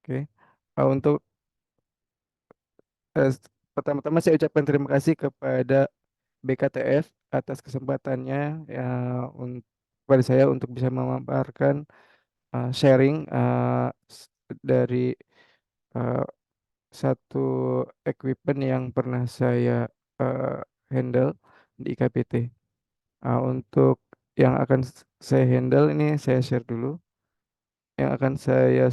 Oke. Untuk eh, pertama-tama saya ucapkan terima kasih kepada BKTF atas kesempatannya ya, kepada saya untuk bisa memaparkan sharing dari eh, satu equipment yang pernah saya eh, handle di IKPT. Untuk yang akan saya handle ini saya share dulu. Yang akan saya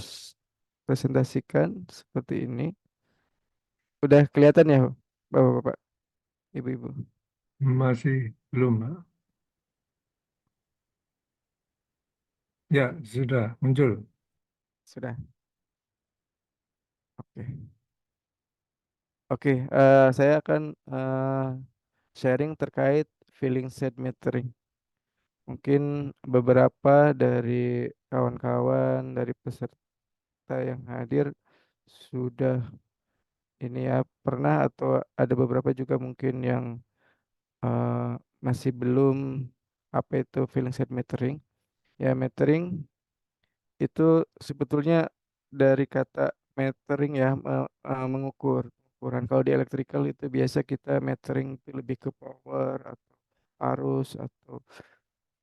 presentasikan seperti ini. Udah kelihatan ya, Bapak-bapak, Ibu-ibu? Masih belum, Pak. Ya, sudah muncul. Sudah. Oke. Oke, saya akan sharing terkait feeling set metering. Mungkin beberapa dari kawan-kawan dari peserta yang hadir sudah ini ya pernah atau ada beberapa juga mungkin yang eh, masih belum apa itu feeling set metering. Ya, metering itu sebetulnya dari kata metering ya mengukur ukuran. Kalau di electrical itu biasa kita metering itu lebih ke power atau arus atau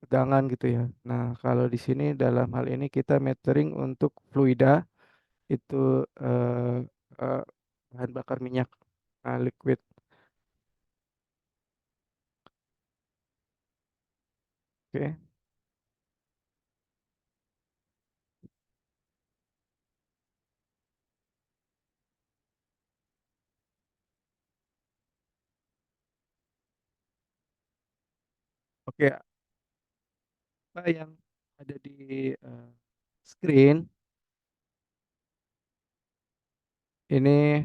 tegangan gitu ya. Nah, kalau di sini dalam hal ini kita metering untuk fluida itu eh, eh, bahan bakar minyak liquid. Oke. Oke, apa yang ada di screen ini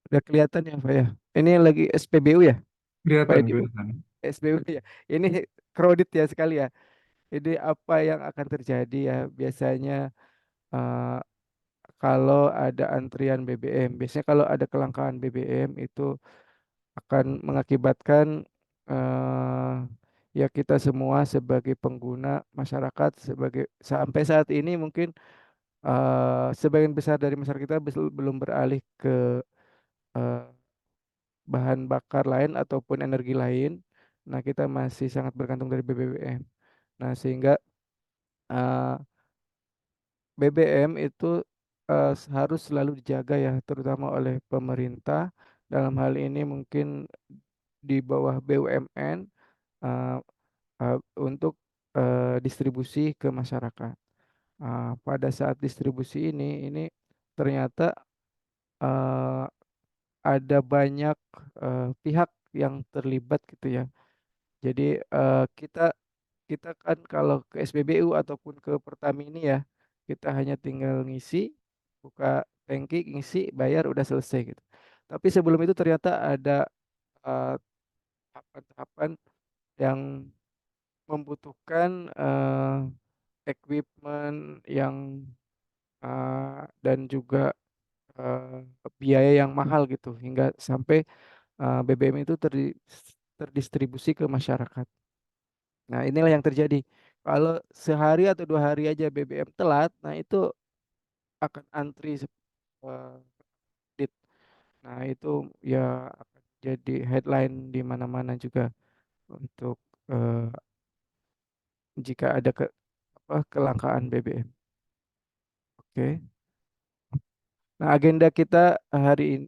udah kelihatan ya Pak ya. Ini lagi SPBU ya, Pak Kelihatan, Edi Bu? kelihatan. SPBU ya. Ini crowded ya sekali ya. Jadi apa yang akan terjadi ya biasanya eh, kalau ada antrian BBM, biasanya kalau ada kelangkaan BBM itu akan mengakibatkan eh, ya kita semua sebagai pengguna masyarakat sebagai sampai saat ini mungkin sebagian besar dari masyarakat kita belum beralih ke eh, bahan bakar lain ataupun energi lain. Nah, kita masih sangat bergantung dari BBM. Nah, sehingga eh, BBM itu harus selalu dijaga ya, terutama oleh pemerintah. Dalam hal ini mungkin di bawah BUMN eh, untuk distribusi ke masyarakat. Pada saat distribusi ini ternyata eh, ada banyak pihak yang terlibat gitu ya. Jadi kita kita kan kalau ke SPBU ataupun ke Pertamini ya, kita hanya tinggal ngisi, buka tangki, ngisi, bayar, udah selesai gitu. Tapi sebelum itu ternyata ada eh, tahapan-tahapan yang membutuhkan equipment yang dan juga eh, biaya yang mahal gitu hingga sampai BBM itu terdistribusi ke masyarakat. Nah, inilah yang terjadi. Kalau sehari atau 2 hari aja BBM telat, nah itu akan antri dit. Nah, itu ya akan jadi headline di mana-mana juga untuk eh, jika ada kelangkaan BBM. Oke. Nah, agenda kita hari ini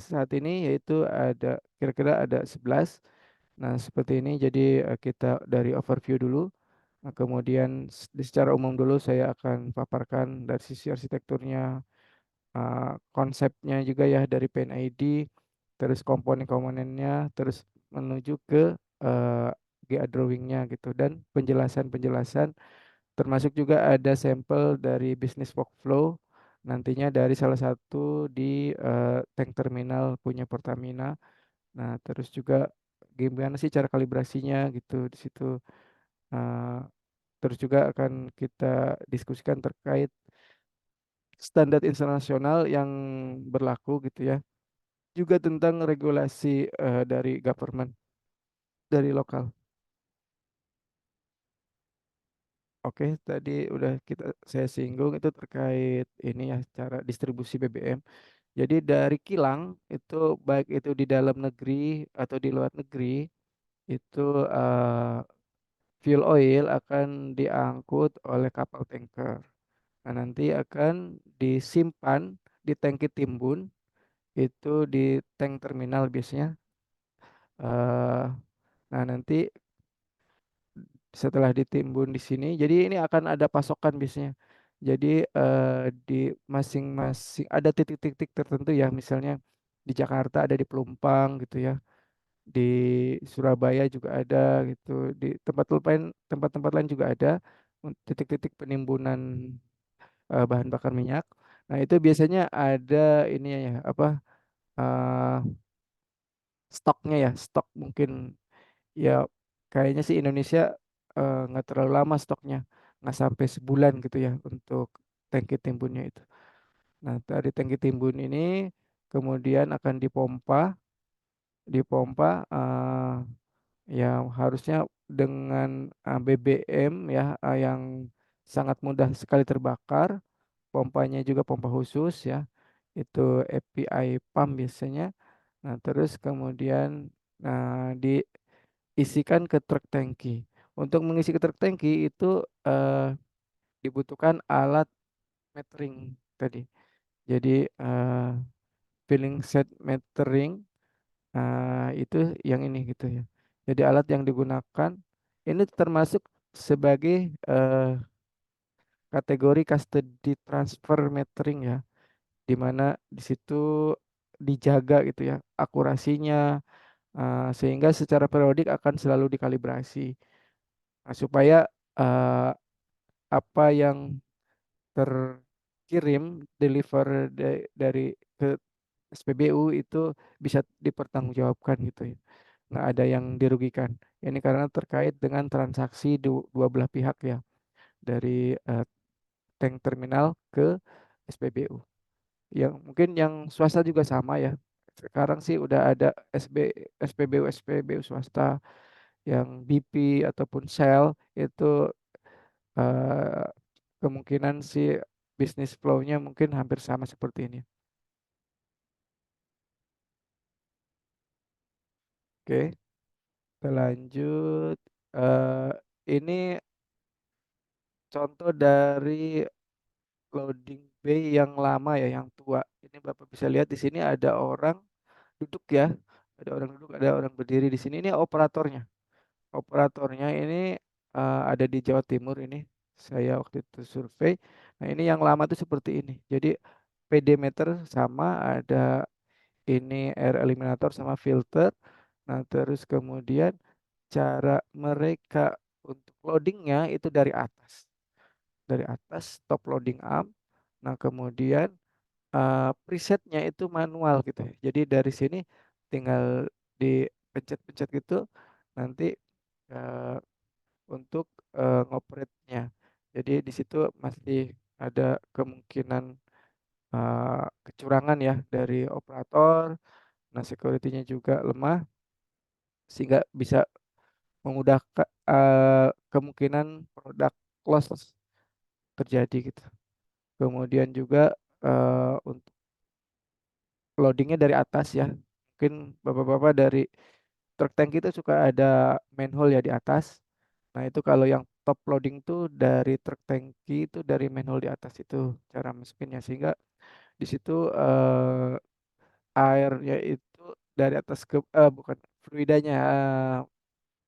saat ini yaitu ada kira-kira ada 11. Nah, seperti ini jadi kita dari overview dulu. Nah, kemudian secara umum dulu saya akan paparkan dari sisi arsitekturnya, konsepnya juga ya dari PNID, terus komponen-komponennya, terus menuju ke eh, GA drawingnya gitu dan penjelasan-penjelasan termasuk juga ada sampel dari bisnis workflow nantinya dari salah satu di tank terminal punya Pertamina. Nah, terus juga gimana sih cara kalibrasinya gitu di situ. Eh, Terus juga akan kita diskusikan terkait standar internasional yang berlaku gitu ya. Juga tentang regulasi dari government. dari lokal. Oke, tadi udah saya singgung itu terkait ini ya cara distribusi BBM. Jadi dari kilang itu baik itu di dalam negeri atau di luar negeri itu fuel oil akan diangkut oleh kapal tanker. Nah, nanti akan disimpan di tangki timbun itu di tank terminal biasanya. eh nah, nanti setelah ditimbun di sini, jadi ini akan ada pasokan biasanya. Jadi di masing-masing ada titik-titik tertentu ya, misalnya di Jakarta ada di Pelumpang gitu ya, di Surabaya juga ada gitu, di tempat-tempat lain juga ada titik-titik penimbunan bahan bakar minyak. Nah itu biasanya ada ini ya apa eh, stoknya ya, stok mungkin ya kayaknya sih Indonesia nggak terlalu lama stoknya, nggak sampai sebulan gitu ya untuk tangki timbunnya itu. Nah dari tangki timbun ini kemudian akan dipompa yang harusnya dengan BBM ya yang sangat mudah sekali terbakar. Pompanya juga pompa khusus ya, itu API pump biasanya. Nah terus kemudian diisikan ke truk tangki. Untuk mengisi ke truk tangki itu dibutuhkan alat metering tadi. Jadi filling set metering itu yang ini gitu ya. Jadi alat yang digunakan ini termasuk sebagai kategori custody transfer metering ya, di mana di situ dijaga gitu ya akurasinya sehingga secara periodik akan selalu dikalibrasi. Nah, supaya eh, apa yang terkirim dari ke SPBU itu bisa dipertanggungjawabkan gitu ya. Nggak ada yang dirugikan. Ini karena terkait dengan transaksi dua belah pihak ya, dari tank terminal ke SPBU. Yang mungkin yang swasta juga sama ya. Sekarang sih udah ada SPBU swasta yang BP ataupun Shell itu eh, kemungkinan sih bisnis flow-nya mungkin hampir sama seperti ini. Oke, kita lanjut. Eh, ini contoh dari loading bay yang lama ya, yang tua. Ini Bapak bisa lihat di sini ada orang duduk ya, ada orang duduk, ada orang berdiri di sini. Ini operatornya. Operatornya ini ada di Jawa Timur ini. Saya waktu itu survei. Nah, ini yang lama tuh seperti ini. Jadi PD meter sama, ada ini air eliminator sama filter. Nah, terus kemudian cara mereka untuk loadingnya itu dari atas top loading arm. Nah, kemudian presetnya itu manual gitu ya. Jadi dari sini tinggal dipencet-pencet gitu, nanti eh, untuk ngoperate-nya. Jadi di situ masih ada kemungkinan kecurangan ya dari operator. Nah, security-nya juga lemah sehingga bisa memudahkan kemungkinan produk loss terjadi gitu. Kemudian juga untuk loadingnya dari atas ya. Mungkin bapak-bapak dari truk tank itu suka ada manhole ya di atas. Nah itu kalau yang top loading tuh dari truk tangki itu dari manhole di atas itu cara masukinnya, sehingga di situ airnya itu dari atas ke bukan fluidanya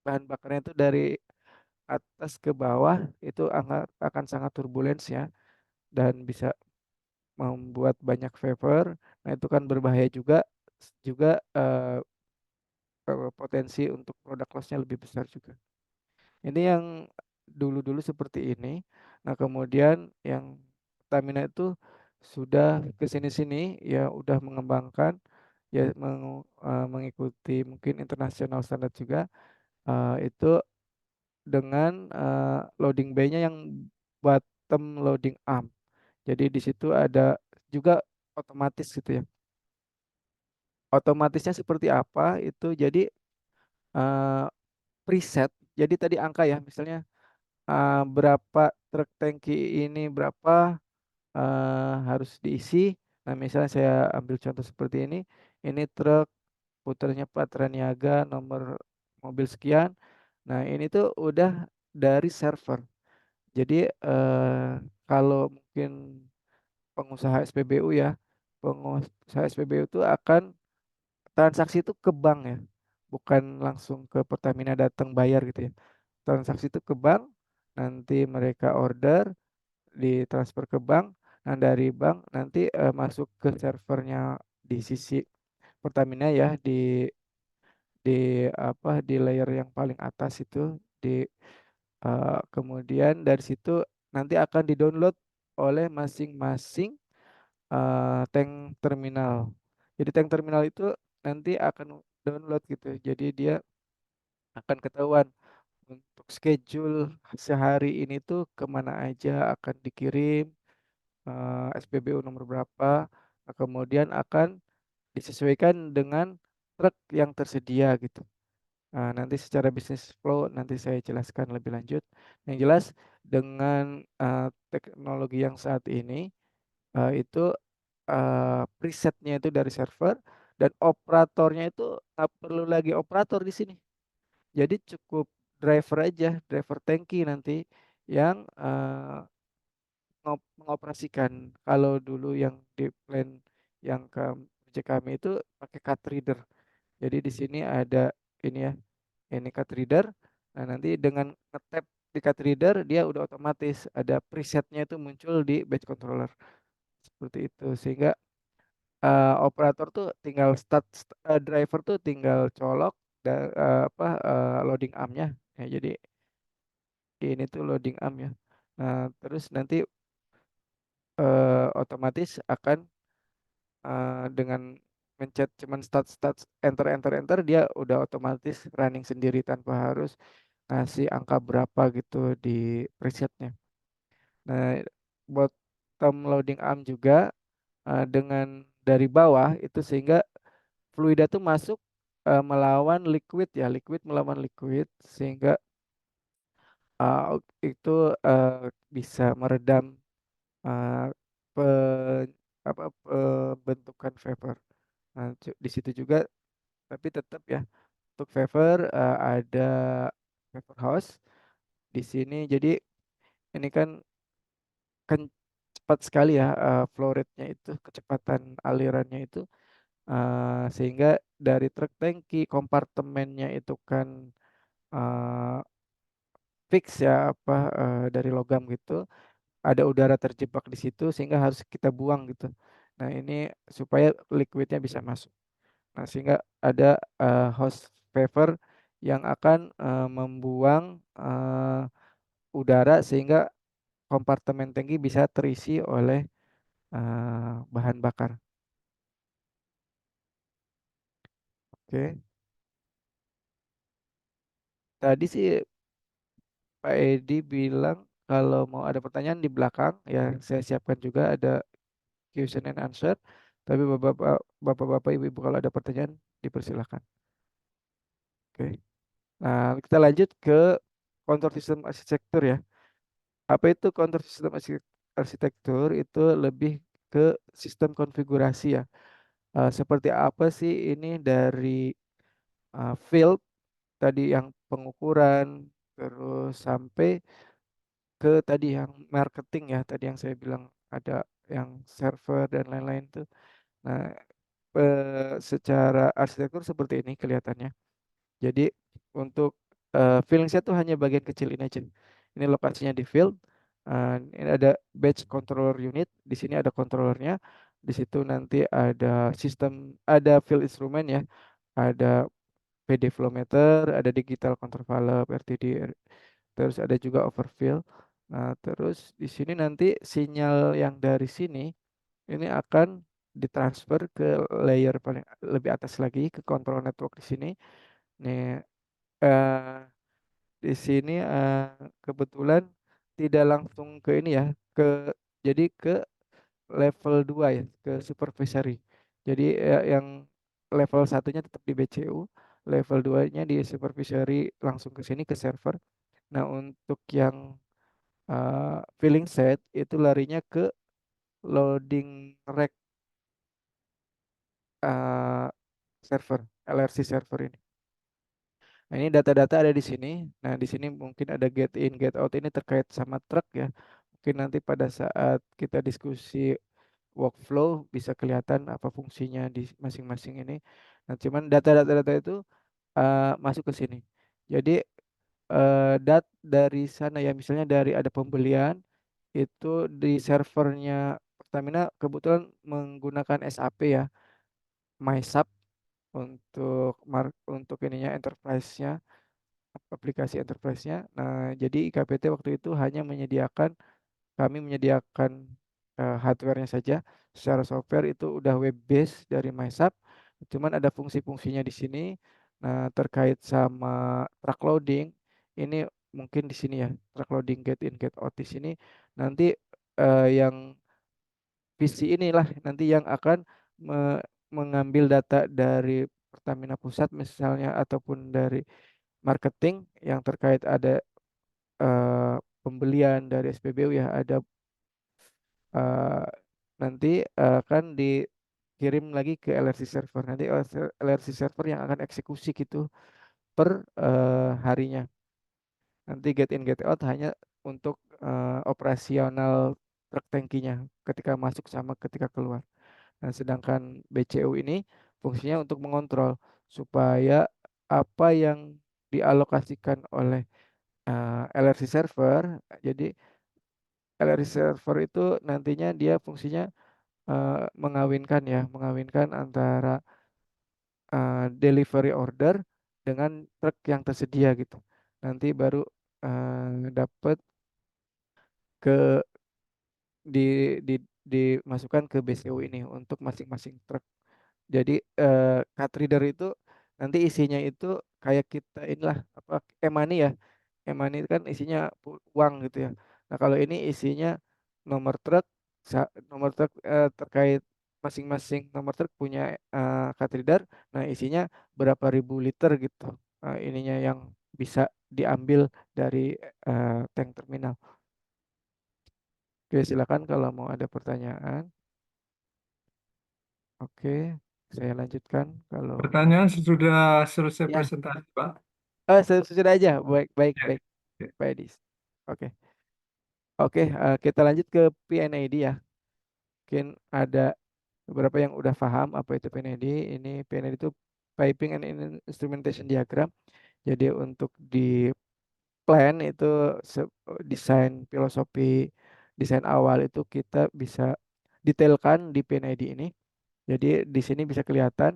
bahan bakarnya itu dari atas ke bawah itu akan sangat turbulens ya, dan bisa membuat banyak vapor. Nah itu kan berbahaya juga, juga potensi untuk produk lossnya lebih besar juga. Ini yang dulu-dulu seperti ini. Nah, kemudian yang Pertamina itu sudah ke sini-sini ya udah mengembangkan ya mengikuti mungkin internasional standar juga itu dengan loading bay-nya yang bottom loading arm. Jadi di situ ada juga otomatis gitu ya. Otomatisnya seperti apa itu jadi preset. Jadi tadi angka ya, misalnya berapa truk tangki ini berapa harus diisi. Nah, misalnya saya ambil contoh seperti ini truk puternya Patraniaga nomor mobil sekian. Nah, ini tuh udah dari server. Jadi kalau mungkin pengusaha SPBU ya, pengusaha SPBU itu akan transaksi itu ke bank ya, bukan langsung ke Pertamina datang bayar gitu ya. Transaksi itu ke bank, nanti mereka order, ditransfer ke bank, nah dari bank nanti masuk ke servernya di sisi Pertamina ya, di apa di layer yang paling atas itu di kemudian dari situ nanti akan didownload oleh masing-masing tank terminal. Jadi tank terminal itu nanti akan download gitu. Jadi dia akan ketahuan untuk schedule sehari ini tuh kemana aja akan dikirim SPBU nomor berapa. Nah, kemudian akan disesuaikan dengan truk yang tersedia gitu. Nanti secara bisnis flow nanti saya jelaskan lebih lanjut. Yang jelas dengan teknologi yang saat ini itu presetnya itu dari server dan operatornya itu nggak perlu lagi operator di sini. Jadi cukup driver aja, driver tangki nanti yang mengoperasikan. Kalau dulu yang di plan yang ke project kami itu pakai card reader. Jadi di sini ada ini ya, ini card reader. Nah, nanti dengan ngetap di card reader dia udah otomatis ada presetnya itu muncul di batch controller. Seperti itu sehingga operator tuh tinggal driver tuh tinggal colok apa loading armnya. Ya, jadi ini tuh loading arm ya. Nah, terus nanti otomatis akan dengan mencet cuman start start enter enter enter dia udah otomatis running sendiri tanpa harus ngasih angka berapa gitu di presetnya. Nah, bottom loading arm juga dengan dari bawah itu sehingga fluida tuh masuk melawan liquid ya, liquid melawan liquid sehingga itu bisa meredam uh, pe, apa bentukan vapor. Nah, di situ juga tapi tetap ya untuk vapor ada vapor house di sini. Jadi ini kan cepat sekali ya flow rate-nya itu, kecepatan alirannya itu sehingga dari truk tangki kompartemennya itu kan eh, fix ya apa dari logam gitu, ada udara terjebak di situ sehingga harus kita buang gitu. Nah, ini supaya liquidnya bisa masuk. Nah, sehingga ada hose paver yang akan membuang udara sehingga kompartemen tangki bisa terisi oleh bahan bakar. Oke. Tadi sih Pak Edi bilang kalau mau ada pertanyaan di belakang ya saya siapkan juga ada question and answer. Tapi bapak-bapak, ibu-ibu kalau ada pertanyaan dipersilakan. Oke. Nah, kita lanjut ke control system arsitektur ya. Apa itu control system arsitektur? Itu lebih ke sistem konfigurasi ya. Seperti apa sih ini dari field tadi yang pengukuran, terus sampai ke tadi yang marketing ya, tadi yang saya bilang ada yang server dan lain-lain tuh. Nah, secara arsitektur seperti ini kelihatannya. Jadi untuk filling set tuh hanya bagian kecil ini aja. Ini lokasinya di field. Ini ada batch controller unit. Di sini ada controllernya. Di situ nanti ada sistem, ada field instrument ya. Ada PD flow meter, ada digital control valve, RTD, terus ada juga overfill. Nah, terus di sini nanti sinyal yang dari sini ini akan ditransfer ke layer paling lebih atas lagi ke control network di sini. Nih eh, di sini kebetulan tidak langsung ke ini ya, ke jadi ke level 2 ya, ke supervisory. Jadi yang level satunya tetap di BCU. Level 2-nya di supervisory langsung ke sini ke server. Nah, untuk yang filling set itu larinya ke loading rack eh, server, LRC server ini. Nah, ini data-data ada di sini. Nah, di sini mungkin ada get in, get out ini terkait sama truk ya. Mungkin nanti pada saat kita diskusi workflow bisa kelihatan apa fungsinya di masing-masing ini. Nah, cuman data-data itu masuk ke sini. Jadi dari sana ya, misalnya dari ada pembelian itu di servernya Pertamina kebetulan menggunakan SAP ya, MySAP untuk ininya enterprise-nya, aplikasi enterprise-nya. Nah, jadi IKPT waktu itu hanya menyediakan kami menyediakan hardware-nya saja. Secara software itu udah web base dari MySAP. Cuman ada fungsi-fungsinya di sini. Nah, terkait sama truck loading, ini mungkin di sini ya, truck loading get in get out di sini. Nanti yang visi inilah nanti yang akan mengambil data dari Pertamina Pusat misalnya ataupun dari marketing yang terkait ada eh, pembelian dari SPBU ya, ada eh, nanti akan dikirim lagi ke LRC server. Nanti LRC server yang akan eksekusi gitu per harinya. Nanti get in get out hanya untuk operasional truk tangkinya ketika masuk sama ketika keluar. Nah, sedangkan BCU ini fungsinya untuk mengontrol supaya apa yang dialokasikan oleh LRC server, jadi LRC server itu nantinya dia fungsinya mengawinkan antara delivery order dengan truk yang tersedia gitu. Nanti baru dapat ke di, di dimasukkan ke BCU ini untuk masing-masing truk. Jadi card reader itu nanti isinya itu kayak kita inilah apa e-money ya. E-money itu kan isinya uang gitu ya. Nah, kalau ini isinya nomor truk nomor truk terkait masing-masing nomor truk punya card reader. Nah, isinya berapa ribu liter gitu. Ininya yang bisa diambil dari tank terminal. Oke, silakan kalau mau ada pertanyaan. Oke, saya lanjutkan kalau Pertanyaan sudah selesai ya. presentasi, Pak. Sudah aja. Baik, baik, Ya, baik. ya. Pak Edis. Oke. Oke, kita lanjut ke PNID ya. Mungkin ada beberapa yang udah paham apa itu PNID. Ini PNID itu Piping and Instrumentation Diagram. Jadi untuk di plan itu desain filosofi desain awal itu kita bisa detailkan di PNID ini. Jadi di sini bisa kelihatan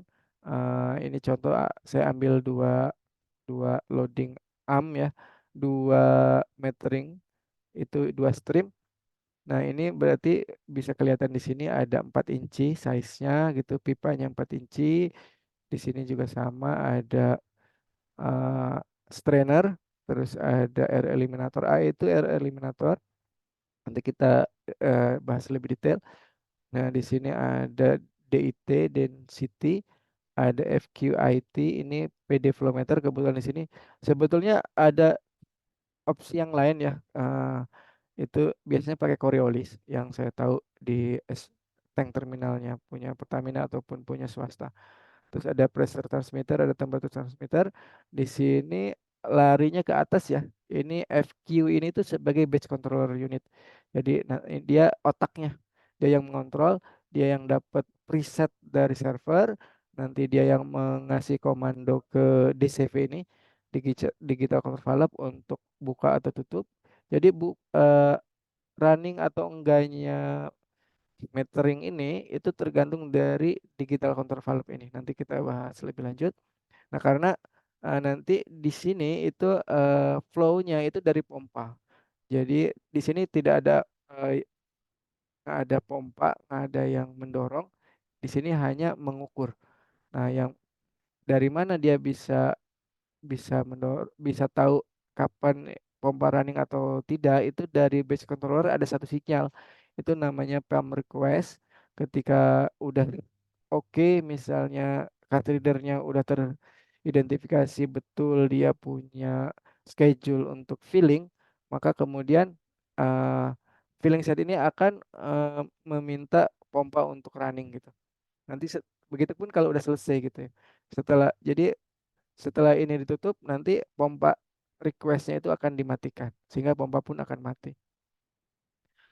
ini contoh saya ambil dua dua loading arm ya, dua metering itu dua stream. Nah, ini berarti bisa kelihatan di sini ada 4 inci size-nya gitu, pipanya 4 inci. Di sini juga sama ada uh, strainer, terus ada air eliminator. Itu air eliminator. Nanti kita bahas lebih detail. Nah, di sini ada DIT, density, ada FQIT, ini PD flow meter. Kebetulan di sini sebetulnya ada opsi yang lain ya. Itu biasanya pakai Coriolis yang saya tahu di tank terminalnya punya Pertamina ataupun punya swasta. Terus ada pressure transmitter, ada temperature transmitter. Di sini larinya ke atas ya. Ini FQ ini tuh sebagai batch controller unit. Jadi dia otaknya, dia yang mengontrol, dia yang dapat preset dari server, nanti dia yang mengasih komando ke DCV ini, digital control valve untuk buka atau tutup. Jadi running atau enggaknya metering ini itu tergantung dari digital control valve ini. Nanti kita bahas lebih lanjut. Nah, karena nanti di sini itu flow-nya itu dari pompa. Jadi di sini tidak ada eh, nggak ada pompa, nggak ada yang mendorong. Di sini hanya mengukur. Nah, yang dari mana dia bisa tahu kapan pompa running atau tidak itu dari base controller ada satu sinyal itu namanya pump request. Ketika udah oke, misalnya card readernya udah identifikasi betul dia punya schedule untuk filling, maka kemudian eh, filling set ini akan meminta pompa untuk running gitu. Nanti begitupun kalau udah selesai gitu ya. Setelah ini ditutup, nanti pompa requestnya itu akan dimatikan sehingga pompa pun akan mati.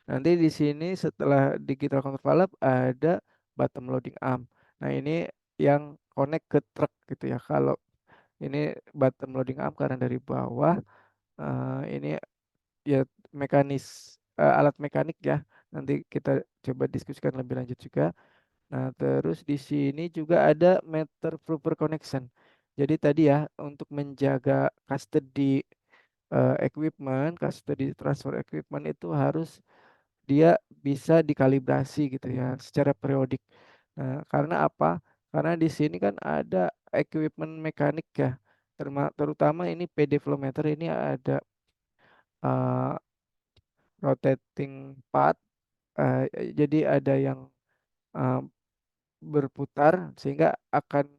Nanti di sini setelah digital control valve ada bottom loading arm. Nah, ini yang connect ke truk gitu ya. Kalau ini bottom loading arm karena dari bawah, ini ya alat mekanik ya. Nanti kita coba diskusikan lebih lanjut juga. Nah, terus di sini juga ada meter proper connection. Jadi tadi ya untuk menjaga custody equipment, custody transfer equipment itu harus dia bisa dikalibrasi gitu ya secara periodik. Nah, karena apa? Karena di sini kan ada equipment mekanik ya, terutama ini PD flow meter ini ada uh, rotating part, jadi ada yang uh, berputar sehingga akan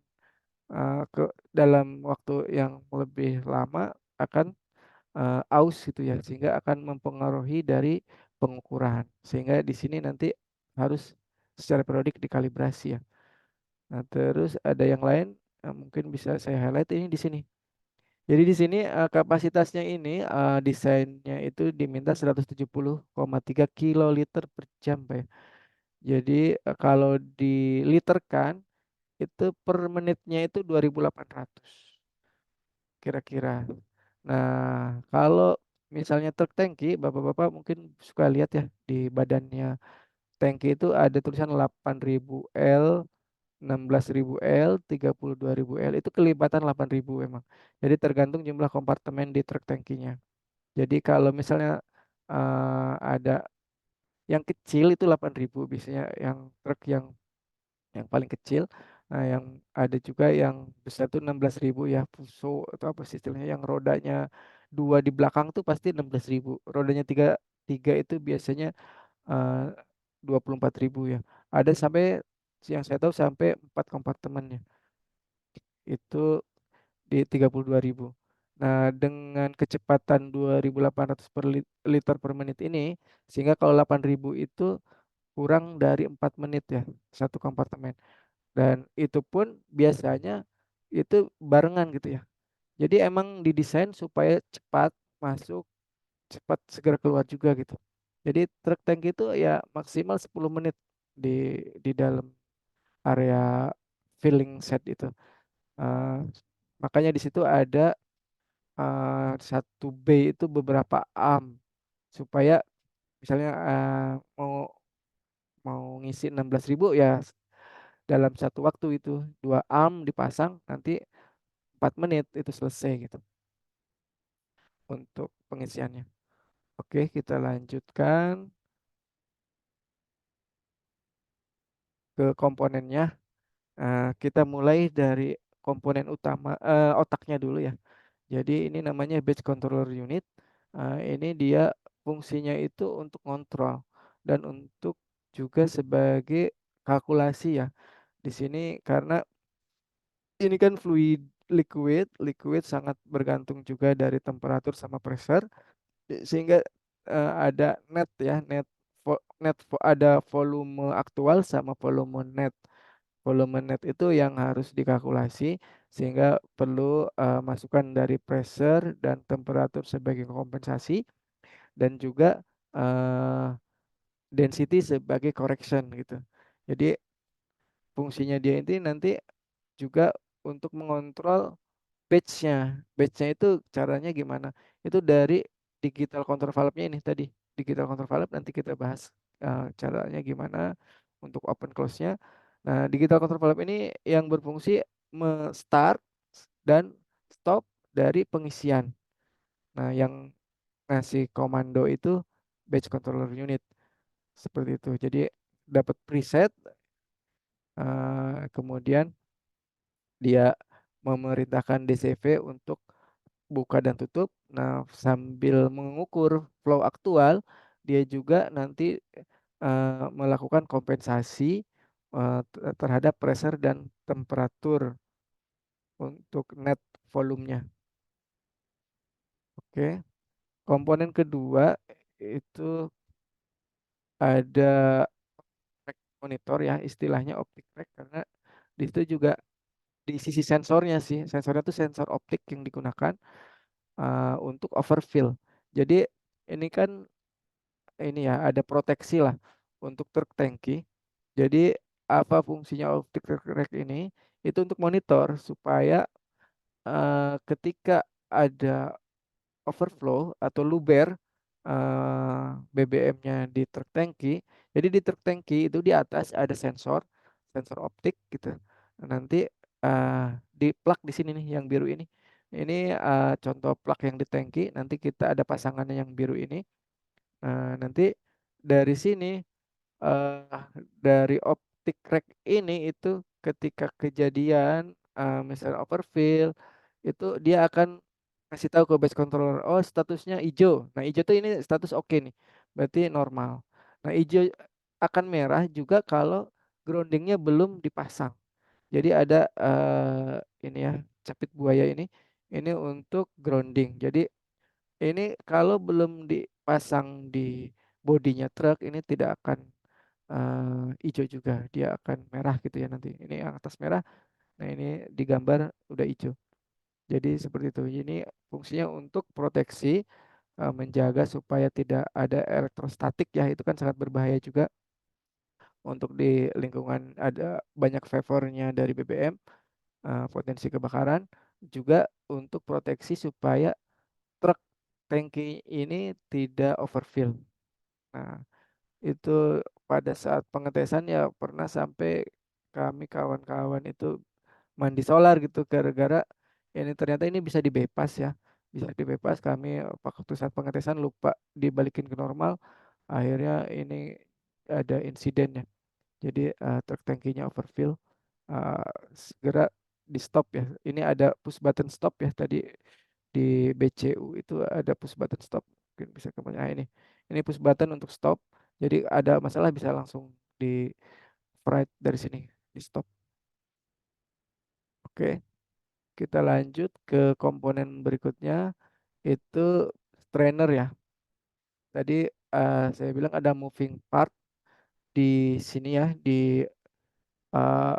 ke dalam waktu yang lebih lama akan aus gitu ya, sehingga akan mempengaruhi dari pengukuran, sehingga di sini nanti harus secara periodik dikalibrasi ya. Nah, terus ada yang lain mungkin bisa saya highlight ini di sini. Jadi di sini kapasitasnya ini desainnya itu diminta 170,3 kiloliter per jam, Pak ya. Jadi kalau diliterkan itu per menitnya itu 2.800 kira-kira. Nah, kalau misalnya truk tangki, Bapak-bapak mungkin suka lihat ya di badannya tangki itu ada tulisan 8.000 L, 16.000 L, 32.000 L. Itu kelibatan 8.000 emang. Jadi tergantung jumlah kompartemen di truk tangkinya. Jadi kalau misalnya ada yang kecil itu 8.000 biasanya yang truk yang paling kecil. Nah, yang ada juga yang besar tuh 16.000 ya, Fuso atau apa sih istilahnya, yang rodanya dua di belakang tuh pasti 16.000. Rodanya tiga, tiga itu biasanya eh, 24.000 ya. Ada sampai yang saya tahu sampai 4 kompartemennya. Itu di 32.000. Nah, dengan kecepatan 2.800 per liter per menit ini, sehingga kalau 8.000 itu kurang dari 4 menit ya, satu kompartemen. Dan itu pun biasanya itu barengan gitu ya. Jadi emang didesain supaya cepat masuk, cepat segera keluar juga gitu. Jadi truk tank itu ya maksimal 10 menit di dalam area filling set itu. Eh, makanya di situ ada satu bay itu beberapa arm supaya misalnya mau mau ngisi 16.000 ya dalam satu waktu itu dua arm dipasang nanti 4 menit itu selesai gitu untuk pengisiannya. Oke, kita lanjutkan ke komponennya. Kita mulai dari komponen utama otaknya dulu ya. Jadi ini namanya batch controller unit. Ini dia fungsinya itu untuk kontrol dan untuk juga sebagai kalkulasi ya. Di sini karena ini kan fluid liquid, liquid sangat bergantung juga dari temperatur sama pressure. Sehingga ada net ya, ada volume aktual sama volume net. Volume net itu yang harus dikalkulasi sehingga perlu masukan dari pressure dan temperatur sebagai kompensasi dan juga eh, density sebagai correction gitu. Jadi fungsinya dia ini nanti juga untuk mengontrol batch-nya. Batch-nya itu caranya gimana? Itu dari digital control valve-nya ini tadi. Digital control valve nanti kita bahas caranya gimana untuk open close-nya. Nah, digital control valve ini yang berfungsi start dan stop dari pengisian. Nah, yang ngasih komando itu batch controller unit seperti itu. Jadi dapat preset, kemudian dia memerintahkan DCV untuk buka dan tutup. Nah, sambil mengukur flow aktual, dia juga nanti melakukan kompensasi terhadap pressure dan temperatur untuk net volumenya. Oke. Komponen kedua itu ada track monitor ya, istilahnya optic track karena di situ juga di sisi sensornya sih, sensornya itu sensor optik yang digunakan untuk overfill. Jadi ini kan ini ya ada proteksi lah untuk truk tangki. Jadi apa fungsinya optic track ini? Itu untuk monitor supaya ketika ada overflow atau luber BBM-nya di truk tangki. Jadi di truk tangki itu di atas ada sensor, sensor optik gitu. Nanti di plug di sini nih yang biru ini. Ini contoh plug yang di tangki. Nanti kita ada pasangannya yang biru ini. Nanti dari sini eh dari optik rack ini itu ketika kejadian misalnya overfill itu dia akan kasih tahu ke base controller, oh statusnya hijau. Nah hijau tuh ini status oke nih, berarti normal. Nah hijau akan merah juga kalau groundingnya belum dipasang. Jadi ada ini ya capit buaya ini untuk grounding. Jadi ini kalau belum dipasang di bodinya truk ini tidak akan hijau juga, dia akan merah gitu ya nanti. Ini yang atas merah, nah ini digambar udah hijau. Jadi seperti itu. Ini fungsinya untuk proteksi, menjaga supaya tidak ada elektrostatik ya, itu kan sangat berbahaya juga untuk di lingkungan ada banyak vapornya dari BBM, potensi kebakaran, juga untuk proteksi supaya truk tangki ini tidak overfill. Nah, itu pada saat pengetesan ya pernah sampai kami kawan-kawan itu mandi solar gitu gara-gara ini ternyata ini bisa dibypass ya, bisa dibypass. Kami waktu saat pengetesan lupa dibalikin ke normal, akhirnya ini ada insidennya. Jadi truk tangkinya overfill, segera di stop ya. Ini ada push button stop ya tadi di BCU itu ada push button stop. Mungkin bisa kembali. Nah, ini push button untuk stop. Jadi ada masalah bisa langsung di override dari sini di stop. Oke, kita lanjut ke komponen berikutnya itu strainer ya. Tadi saya bilang ada moving part di sini ya di eh,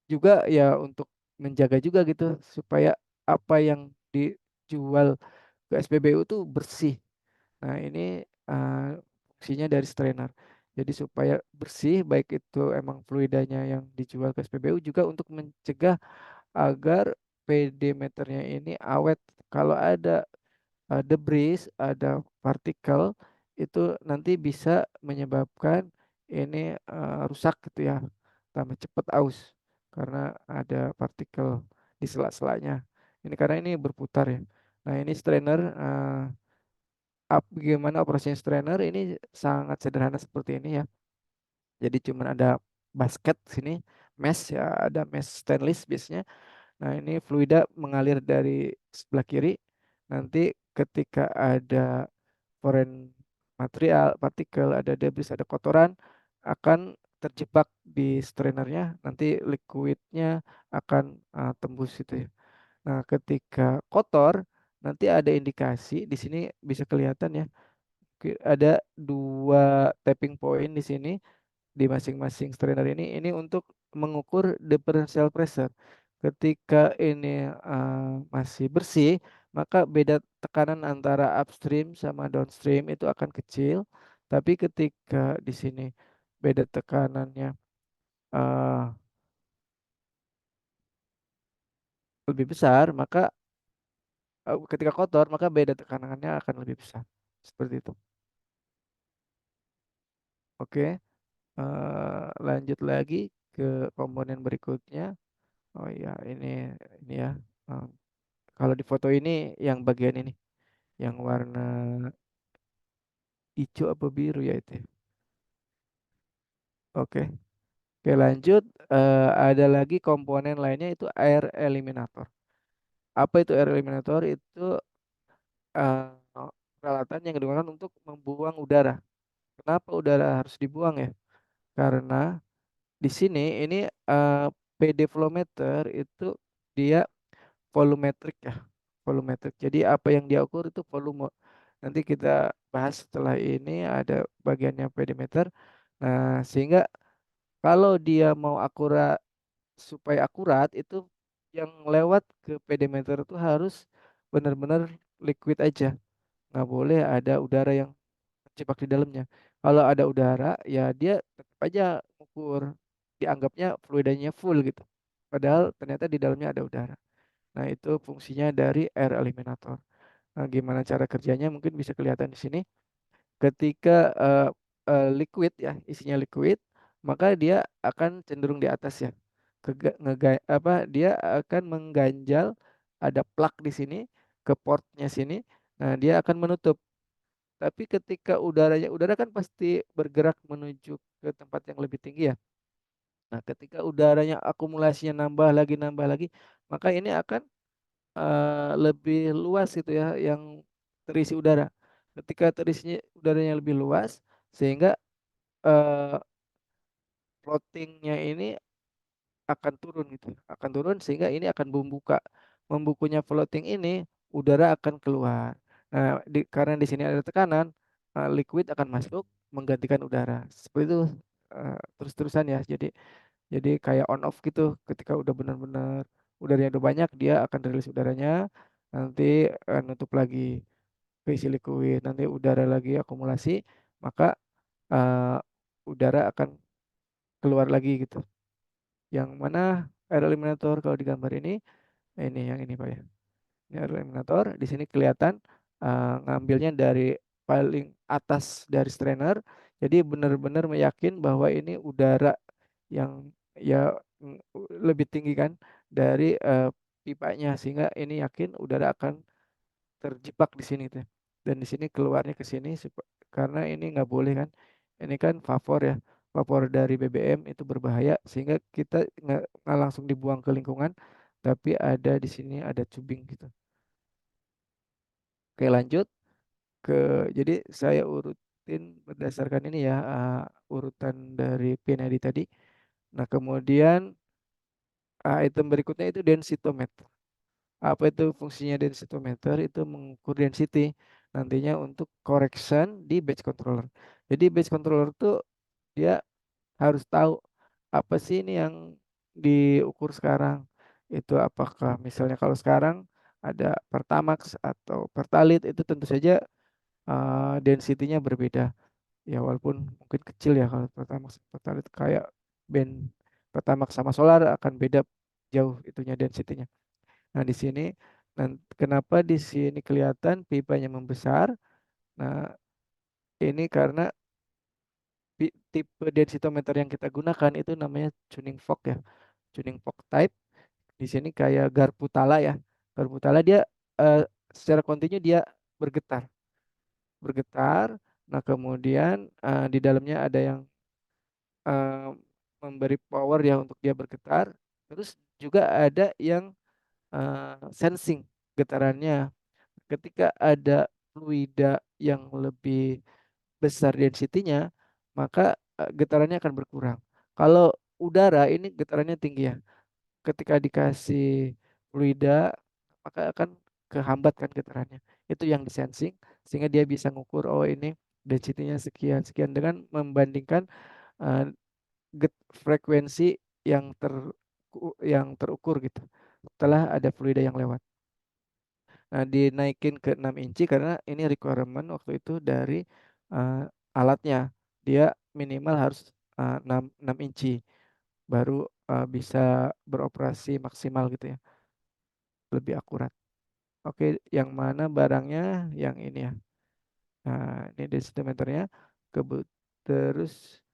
juga ya untuk menjaga juga gitu supaya apa yang dijual ke SPBU tuh bersih. Nah, ini eh, fungsinya dari strainer. Jadi supaya bersih, baik itu emang fluidanya yang dijual ke SPBU juga untuk mencegah agar PD meternya ini awet. Kalau ada debris, ada partikel, itu nanti bisa menyebabkan ini rusak gitu ya, tambah cepat aus karena ada partikel di sela-selanya. Ini karena ini berputar ya. Nah, ini strainer bagaimana operasinya strainer ini sangat sederhana seperti ini ya. Jadi cuman ada basket sini, mesh ya, ada mesh stainless biasanya. Nah, ini fluida mengalir dari sebelah kiri. Nanti ketika ada foreign material, partikel, ada debris, ada kotoran akan terjebak di strainernya. Nanti liquidnya akan tembus itu ya. Nah, ketika kotor nanti ada indikasi di sini bisa kelihatan ya. Ada dua tapping point di sini di masing-masing strainer ini untuk mengukur differential pressure. Ketika ini masih bersih, maka beda tekanan antara upstream sama downstream itu akan kecil. Tapi ketika di sini beda tekanannya eh, lebih besar, maka ketika kotor, maka beda tekanannya akan lebih besar. Seperti itu. Oke, lanjut lagi ke komponen berikutnya. Oh iya, ini ya. Eh, Kalau di foto ini yang bagian ini, yang warna hijau apa biru ya itu, ya? Oke, oke lanjut. Ada lagi komponen lainnya itu air eliminator. Apa itu air eliminator? Itu eh, peralatan yang digunakan untuk membuang udara. Kenapa udara harus dibuang ya? Karena di sini ini PD flow meter itu dia volumetrik ya, volumetrik. Jadi apa yang dia ukur itu volume. Nanti kita bahas setelah ini ada bagiannya petimeter. Nah, sehingga kalau dia mau akurat, supaya akurat itu yang lewat ke petimeter itu harus benar-benar liquid aja. Nggak boleh ada udara yang terjebak di dalamnya. Kalau ada udara, ya dia tetap aja ukur, dianggapnya fluidanya full gitu. Padahal ternyata di dalamnya ada udara. Nah, itu fungsinya dari air eliminator. Nah, gimana cara kerjanya mungkin bisa kelihatan di sini. Ketika liquid ya, isinya liquid, maka dia akan cenderung di atas ya. Dia akan mengganjal, ada plug di sini ke portnya sini. Nah, dia akan menutup. Tapi ketika udara kan pasti bergerak menuju ke tempat yang lebih tinggi ya. Nah, ketika udaranya akumulasinya nambah lagi, maka ini akan lebih luas gitu ya yang terisi udara. Ketika terisinya udaranya lebih luas, sehingga eh, floatingnya ini akan turun gitu, akan turun sehingga ini akan membuka. Membukunya floating ini, udara akan keluar. Nah, karena di sini ada tekanan, liquid akan masuk menggantikan udara. Seperti itu terus-terusan ya. Jadi kayak on off gitu. Ketika udah benar-benar udaranya udah banyak, dia akan rilis udaranya, nanti nutup lagi keisi liquid, nanti udara lagi akumulasi, maka eh, udara akan keluar lagi gitu. Yang mana air eliminator kalau di gambar ini yang ini Pak ya. Ini air eliminator, di sini kelihatan ngambilnya dari paling atas dari strainer. Jadi benar-benar meyakin bahwa ini udara yang ya lebih tinggi kan dari pipanya, sehingga ini yakin udara akan terjebak di sini tuh. Dan di sini keluarnya ke sini karena ini nggak boleh kan. Ini kan vapor ya. Vapor dari BBM itu berbahaya sehingga kita nggak langsung dibuang ke lingkungan, tapi ada di sini ada tubing gitu. Oke, lanjut ke, jadi saya urutin berdasarkan ini ya, urutan dari Pinedi tadi. Nah, kemudian item berikutnya itu densitometer. Apa itu fungsinya densitometer? Itu mengukur density nantinya untuk correction di batch controller. Jadi batch controller tuh dia harus tahu apa sih ini yang diukur sekarang. Itu apakah misalnya kalau sekarang ada Pertamax atau Pertalite, itu tentu saja density-nya berbeda. Ya walaupun mungkin kecil ya kalau Pertamax Pertalite, kayak band Pertamax sama Solar akan beda jauh itunya density-nya. Nah, di sini kenapa di sini kelihatan pipanya membesar? Nah, ini karena tipe densitometer yang kita gunakan itu namanya tuning fork ya. Tuning fork type. Di sini kayak garpu tala ya. Garpu tala dia eh, secara kontinu dia bergetar, bergetar. Nah, kemudian di dalamnya ada yang eh, memberi power ya untuk dia bergetar. Terus juga ada yang sensing getarannya. Ketika ada fluida yang lebih besar density-nya, maka getarannya akan berkurang. Kalau udara ini getarannya tinggi ya. Ketika dikasih fluida, maka akan kehambat kan getarannya. Itu yang disensing, sehingga dia bisa ngukur, oh ini density-nya sekian sekian, dengan membandingkan eh, frekuensi yang yang terukur gitu. Setelah ada fluida yang lewat. Nah, dinaikin ke 6 inci karena ini requirement waktu itu dari eh, alatnya. Dia minimal harus 6 inci baru bisa beroperasi maksimal gitu ya, lebih akurat. Oke, yang mana barangnya? Yang ini ya. Nah, ini densitometernya. Terus,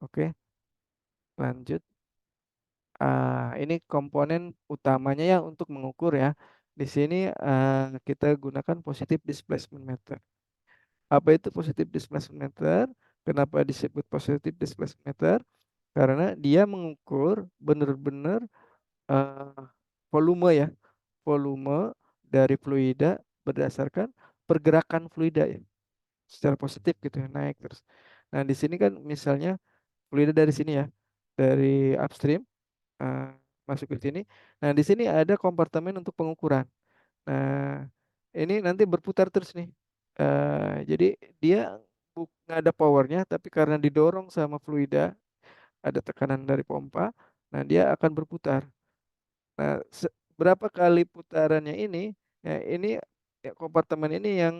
oke, lanjut. Ini komponen utamanya ya untuk mengukur ya. Di sini kita gunakan positive displacement meter. Apa itu positive displacement meter? Kenapa disebut positive displacement meter? Karena dia mengukur benar-benar eh, volume ya, volume dari fluida berdasarkan pergerakan fluida ya, secara positif gitu ya, naik terus. Nah, di sini kan misalnya fluida dari sini ya, dari upstream, eh, masuk ke sini. Nah, di sini ada kompartemen untuk pengukuran. Nah, ini nanti berputar terus nih. Jadi dia nggak ada powernya, tapi karena didorong sama fluida, ada tekanan dari pompa, nah dia akan berputar. Nah, berapa kali putarannya ini, ya ini ya, kompartemen ini yang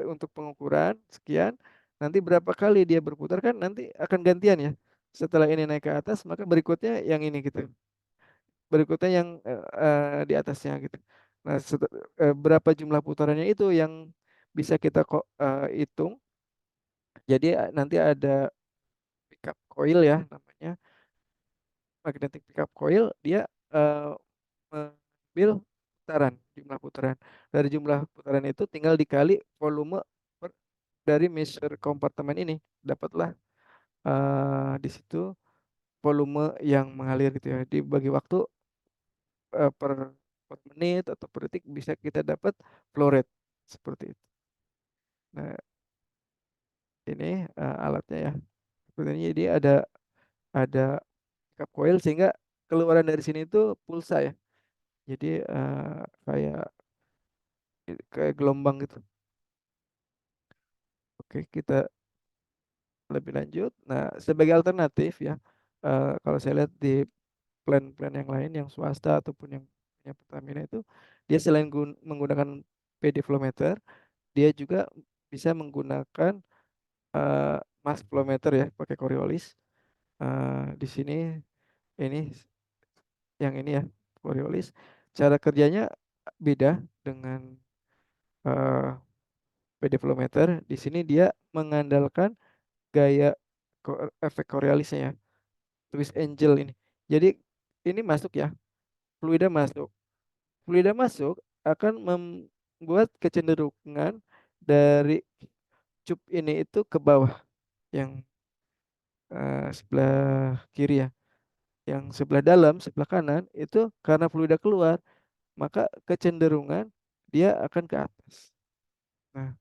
untuk pengukuran sekian, nanti berapa kali dia berputar kan nanti akan gantian ya. Setelah ini naik ke atas, maka berikutnya yang ini gitu. Berikutnya yang di atasnya gitu. Nah, berapa jumlah putarannya itu yang bisa kita kok hitung. Jadi nanti ada pickup coil ya namanya, magnetic pickup coil, dia eh, mengambil putaran, jumlah putaran. Dari jumlah putaran itu tinggal dikali volume dari measure kompartemen ini, dapatlah di situ volume yang mengalir gitu ya. Dibagi waktu per, per menit atau per detik bisa kita dapat flow rate seperti itu. Nah, ini alatnya ya. Sebenarnya jadi ada pickup coil sehingga keluaran dari sini itu pulsa ya. Jadi kayak kayak gelombang gitu. Oke, kita lebih lanjut. Nah, sebagai alternatif ya, kalau saya lihat di plan-plan yang lain, yang swasta ataupun yang punya Pertamina itu, dia selain menggunakan PD flow meter, dia juga bisa menggunakan eh, mass flow meter ya, pakai Coriolis. Di sini ini yang ini ya, Coriolis. Cara kerjanya beda dengan eh, PD flow meter. Di sini dia mengandalkan gaya efek Coriolisnya ya, twist angel ini. Jadi ini masuk ya, fluida masuk. Fluida masuk akan membuat kecenderungan dari cup ini itu ke bawah, yang sebelah kiri ya. Yang sebelah dalam, sebelah kanan itu karena fluida keluar, maka kecenderungan dia akan ke atas. Nah,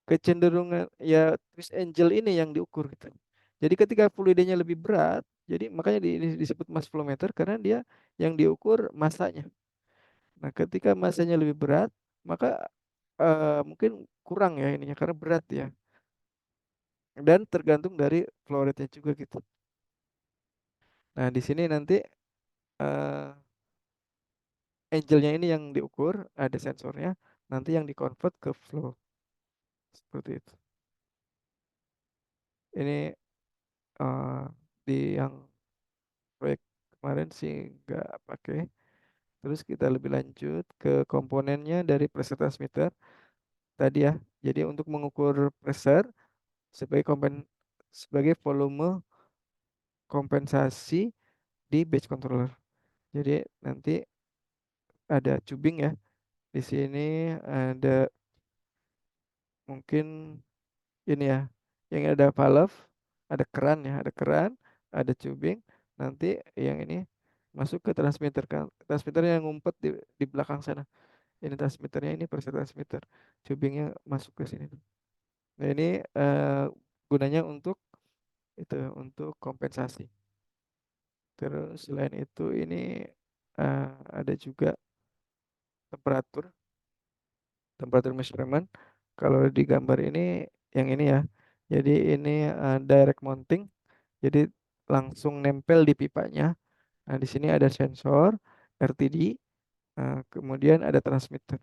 kecenderungan ya twist angel ini yang diukur gitu. Jadi ketika fluidanya lebih berat, jadi makanya disebut mass flow meter karena dia yang diukur masanya. Nah, ketika masanya lebih berat, maka mungkin kurang ya ininya karena berat ya. Dan tergantung dari flow rate-nya juga gitu. Nah, di sini nanti eh, angelnya ini yang diukur, ada sensornya, nanti yang dikonvert ke flow seperti itu. Ini eh, di yang proyek kemarin sih nggak pakai. Terus kita lebih lanjut ke komponennya dari pressure transmitter tadi ya. Jadi untuk mengukur pressure sebagai sebagai volume kompensasi di batch controller. Jadi nanti ada tubing ya. Di sini ada mungkin ini ya, yang ada valve, ada keran ya, ada keran, ada tubing. Nanti yang ini masuk ke transmitter kan. Transmitter yang ngumpet di belakang sana. Ini transmitternya, ini pressure transmitter. Tubingnya masuk ke sini. Nah, ini gunanya untuk itu untuk kompensasi. Terus selain itu ini ada juga temperatur, temperatur measurement. Kalau di gambar ini yang ini ya. Jadi ini direct mounting. Jadi langsung nempel di pipanya. Nah, di sini ada sensor RTD, kemudian ada transmitter.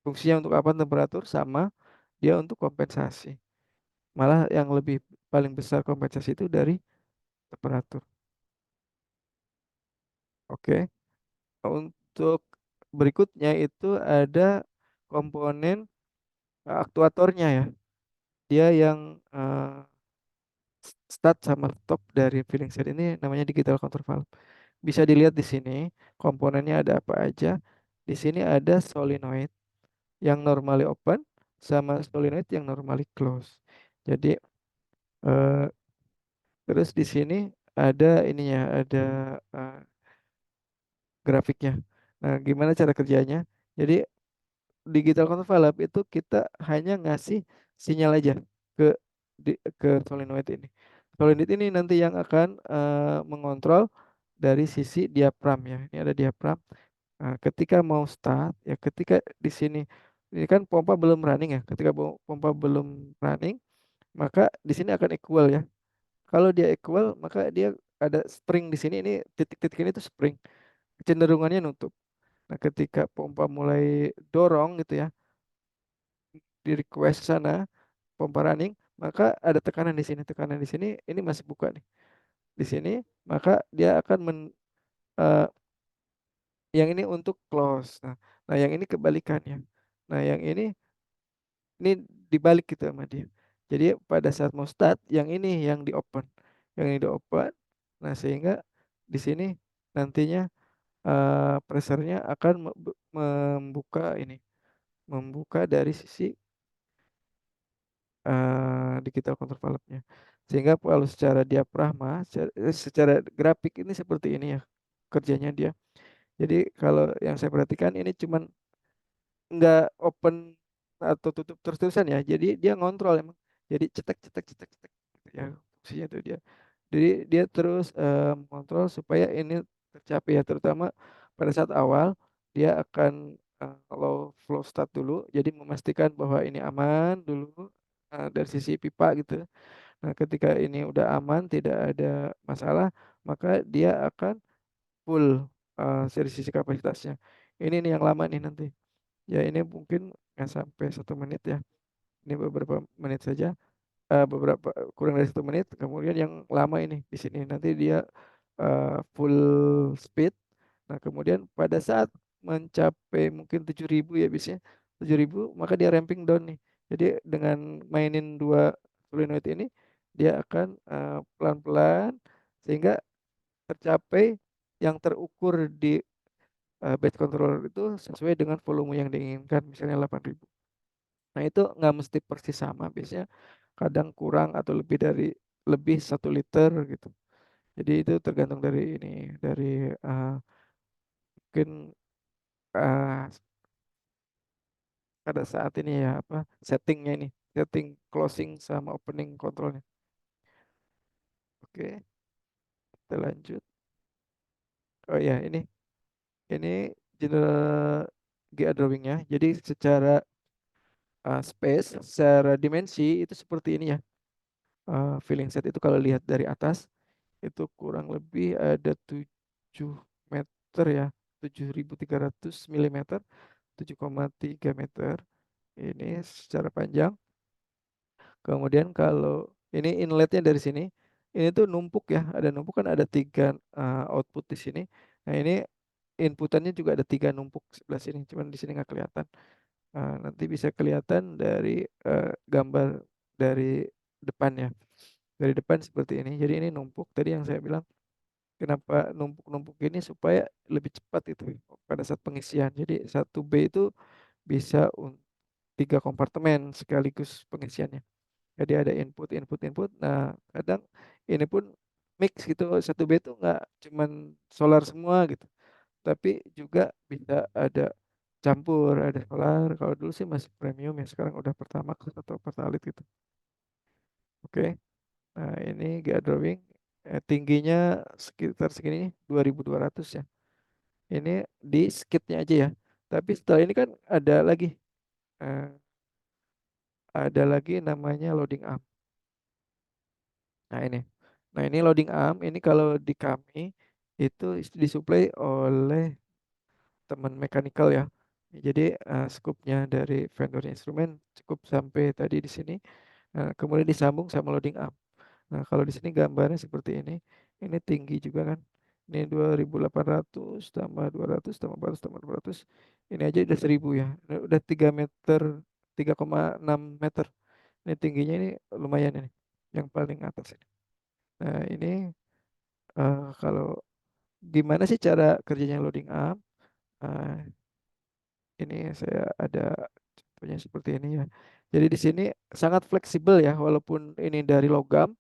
Fungsinya untuk apa? Temperatur sama dia untuk kompensasi. Malah yang lebih paling besar kompensasi itu dari temperatur. Oke. Untuk berikutnya itu ada komponen aktuatornya ya. Dia yang start sama stop dari filling set ini namanya digital control valve. Bisa dilihat di sini komponennya ada apa aja. Di sini ada solenoid yang normally open sama solenoid yang normally close. Jadi eh, terus di sini ada ininya, ada eh, grafiknya. Nah, gimana cara kerjanya? Jadi digital control valve itu kita hanya ngasih sinyal aja ke ke solenoid ini. solenoid ini nanti yang akan mengontrol dari sisi diapram ya. Ini ada diapram. Nah, ketika mau start ya, ketika di sini ini kan pompa belum running ya. Ketika pompa belum running, maka di sini akan equal ya. Kalau dia equal, maka dia ada spring di sini. Ini titik-titik ini tuh spring. Kecenderungannya nutup. Nah, ketika pompa mulai dorong gitu ya, di request sana, pompa running, maka ada tekanan di sini. Tekanan di sini, ini masih buka nih. Di sini, maka dia akan eh, yang ini untuk close. Nah, yang ini kebalikannya. Nah, yang ini dibalik gitu sama dia. Jadi pada saat mau start, yang ini yang di open, yang ini di open. Nah, sehingga di sini nantinya pressernya akan membuka ini, membuka dari sisi digital control valve-nya. Sehingga kalau secara diafragma, secara grafik ini seperti ini ya kerjanya dia. Jadi kalau yang saya perhatikan ini cuman nggak open atau tutup terus-terusan ya. Jadi dia ngontrol emang. Jadi cetek cetek cetek cetek gitu ya fungsinya itu dia. Jadi dia terus mengontrol supaya ini tercapai ya, terutama pada saat awal dia akan low flow start dulu. Jadi memastikan bahwa ini aman dulu dari sisi pipa gitu. Nah, ketika ini udah aman, tidak ada masalah, maka dia akan full dari sisi kapasitasnya. Ini nih yang lama nih nanti. Ya ini mungkin nggak sampai 1 menit ya. Ini beberapa menit saja, beberapa kurang dari 1 menit. Kemudian yang lama ini di sini nanti dia full speed. Nah kemudian pada saat mencapai mungkin 7.000 ya biasanya 7.000, maka dia ramping down nih. Jadi dengan mainin dua solenoid ini dia akan pelan-pelan sehingga tercapai yang terukur di batch controller itu sesuai dengan volume yang diinginkan, misalnya 8.000. Nah itu nggak mesti persis sama, biasanya kadang kurang atau lebih 1 liter gitu. Jadi itu tergantung dari ini, dari eh, mungkin eh, pada saat ini ya apa settingnya ini, setting closing sama opening kontrolnya. Oke, kita lanjut. Oh ya ini general GA drawingnya. Jadi secara space, secara dimensi itu seperti ini ya. Filling set itu kalau lihat dari atas itu kurang lebih ada 7 meter ya, 7.300 mm, 7,3 meter ini secara panjang. Kemudian kalau ini inletnya dari sini, ini tuh numpuk ya, ada numpuk kan, ada tiga output di sini. Nah ini inputannya juga ada tiga numpuk sebelah sini, cuman di sini nggak kelihatan. Nanti bisa kelihatan dari gambar dari depannya. Dari depan seperti ini. Jadi ini numpuk tadi yang saya bilang. Kenapa numpuk-numpuk ini supaya lebih cepat itu pada saat pengisian. Jadi satu B itu bisa 3 kompartemen sekaligus pengisiannya. Jadi ada input, input, input. Nah, kadang ini pun mix gitu. Satu B itu nggak cuman solar semua gitu, tapi juga bisa ada campur, ada solar. Kalau dulu sih masih premium ya, sekarang udah Pertamax atau Pertalite gitu. Oke. Nah, ini GA drawing tingginya sekitar segini 2.200 ya. Ini di skitnya aja ya. Tapi setelah ini kan eh, ada lagi namanya loading arm. Nah ini, nah ini loading arm. Ini kalau di kami itu disuplai oleh teman mechanical ya. Jadi scoopnya dari vendor instrumen cukup sampai tadi di sini. Kemudian disambung sama loading arm. Nah, kalau di sini gambarnya seperti ini. Ini tinggi juga kan. Ini 2.800 tambah 200 tambah 400 tambah 200. Ini aja udah 1.000 ya. Ini udah 3 meter, 3,6 meter. Ini tingginya ini lumayan ini. Yang paling atas ini. Nah, ini kalau gimana sih cara kerjanya loading arm? Eh, ini saya ada contohnya seperti ini ya. Jadi di sini sangat fleksibel ya, walaupun ini dari logam,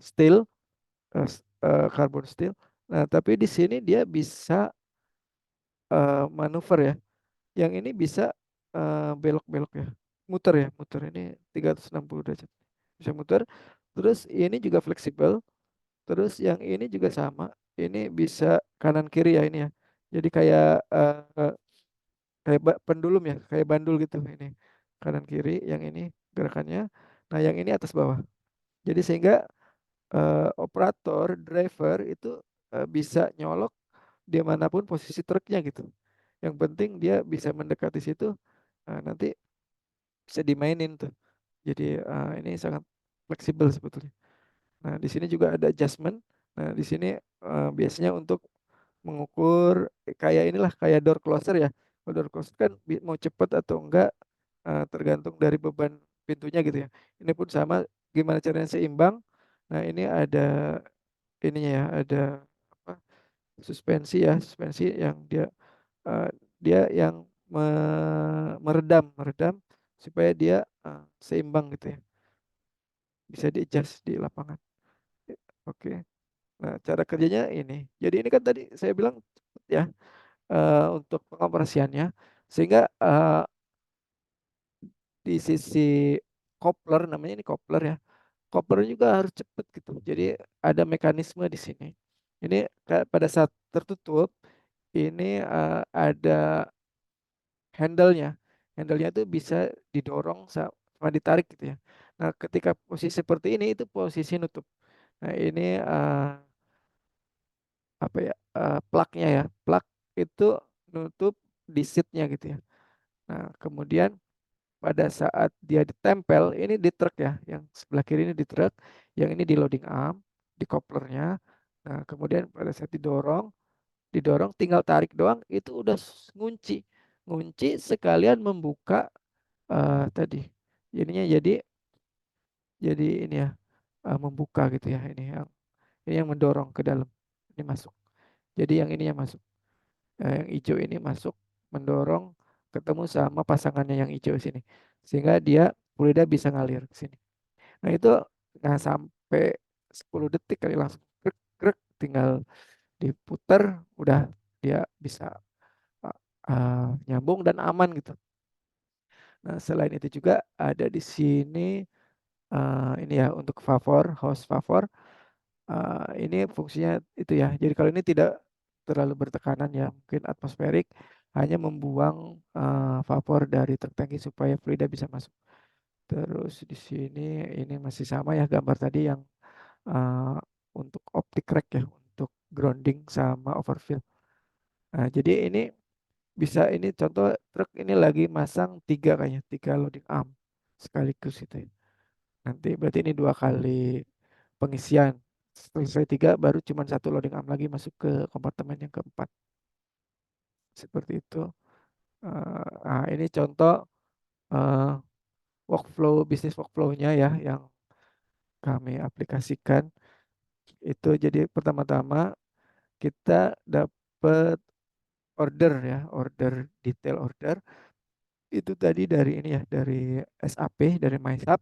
steel, carbon steel. Nah, tapi di sini dia bisa manuver ya. Yang ini bisa belok-belok ya. Muter ya, muter ini 360 derajat. Bisa muter. Terus ini juga fleksibel. Terus yang ini juga sama. Ini bisa kanan kiri ya ini ya. Jadi kayak pendulum ya, kayak bandul gitu ini. Kanan kiri yang ini gerakannya. Nah, yang ini atas bawah. Jadi sehingga operator, driver itu bisa nyolok dimanapun posisi truknya gitu. Yang penting dia bisa mendekati situ, nanti bisa dimainin tuh. Jadi ini sangat fleksibel sebetulnya. Nah, di sini juga ada adjustment. Nah, di sini biasanya untuk mengukur kayak inilah kayak door closer ya. Kalau door closer kan mau cepet atau enggak tergantung dari beban pintunya gitu ya. Ini pun sama gimana caranya seimbang. Nah, ini ada ininya ya, ada apa? Suspensi ya, suspensi yang eh, dia yang meredam supaya dia seimbang gitu ya. Bisa di adjust di lapangan. Oke. Nah, cara kerjanya ini. Jadi ini kan tadi saya bilang cepet ya untuk pengoperasiannya, sehingga di sisi coupler, namanya ini coupler ya. Coupler juga harus cepet gitu. Jadi ada mekanisme di sini. Ini pada saat tertutup ini ada handle-nya. Handle-nya itu bisa didorong sama ditarik gitu ya. Nah, ketika posisi seperti ini itu posisi nutup. Nah, ini apa ya? Plugnya ya. Plug itu nutup di seatnya gitu ya. Nah, kemudian pada saat dia ditempel, ini di truk ya, yang sebelah kiri ini di truk, yang ini di loading arm, di couplernya. Nah, kemudian pada saat didorong, didorong tinggal tarik doang, itu udah ngunci, ngunci sekalian membuka tadi, jadinya jadi ini ya membuka gitu ya, ini yang mendorong ke dalam, ini masuk. Jadi yang ini yang masuk. Yang hijau ini masuk mendorong ketemu sama pasangannya yang hijau sini. Sehingga dia fluida bisa ngalir ke sini. Nah, itu nggak sampai 10 detik kali langsung krek krek tinggal diputer udah dia bisa nyambung dan aman gitu. Nah, selain itu juga ada di sini ini ya untuk favor, host favor. Ini fungsinya itu ya. Jadi kalau ini tidak terlalu bertekanan ya, mungkin atmosferik, hanya membuang vapor dari truk tangki supaya fluida bisa masuk. Terus di sini ini masih sama ya gambar tadi yang uh, untuk optic rack ya, untuk grounding sama overfill. Nah, jadi ini bisa ini contoh truk ini lagi masang tiga kayaknya, tiga loading arm sekaligus itu ya. Nanti berarti ini dua kali pengisian. Selesai tiga baru cuma satu loading arm lagi masuk ke kompartemen yang keempat. Seperti itu. Nah, ini contoh eh, workflow bisnis workflow-nya ya yang kami aplikasikan. Itu jadi pertama-tama kita dapat order ya, order detail order itu tadi dari ini ya, dari SAP, dari MySAP.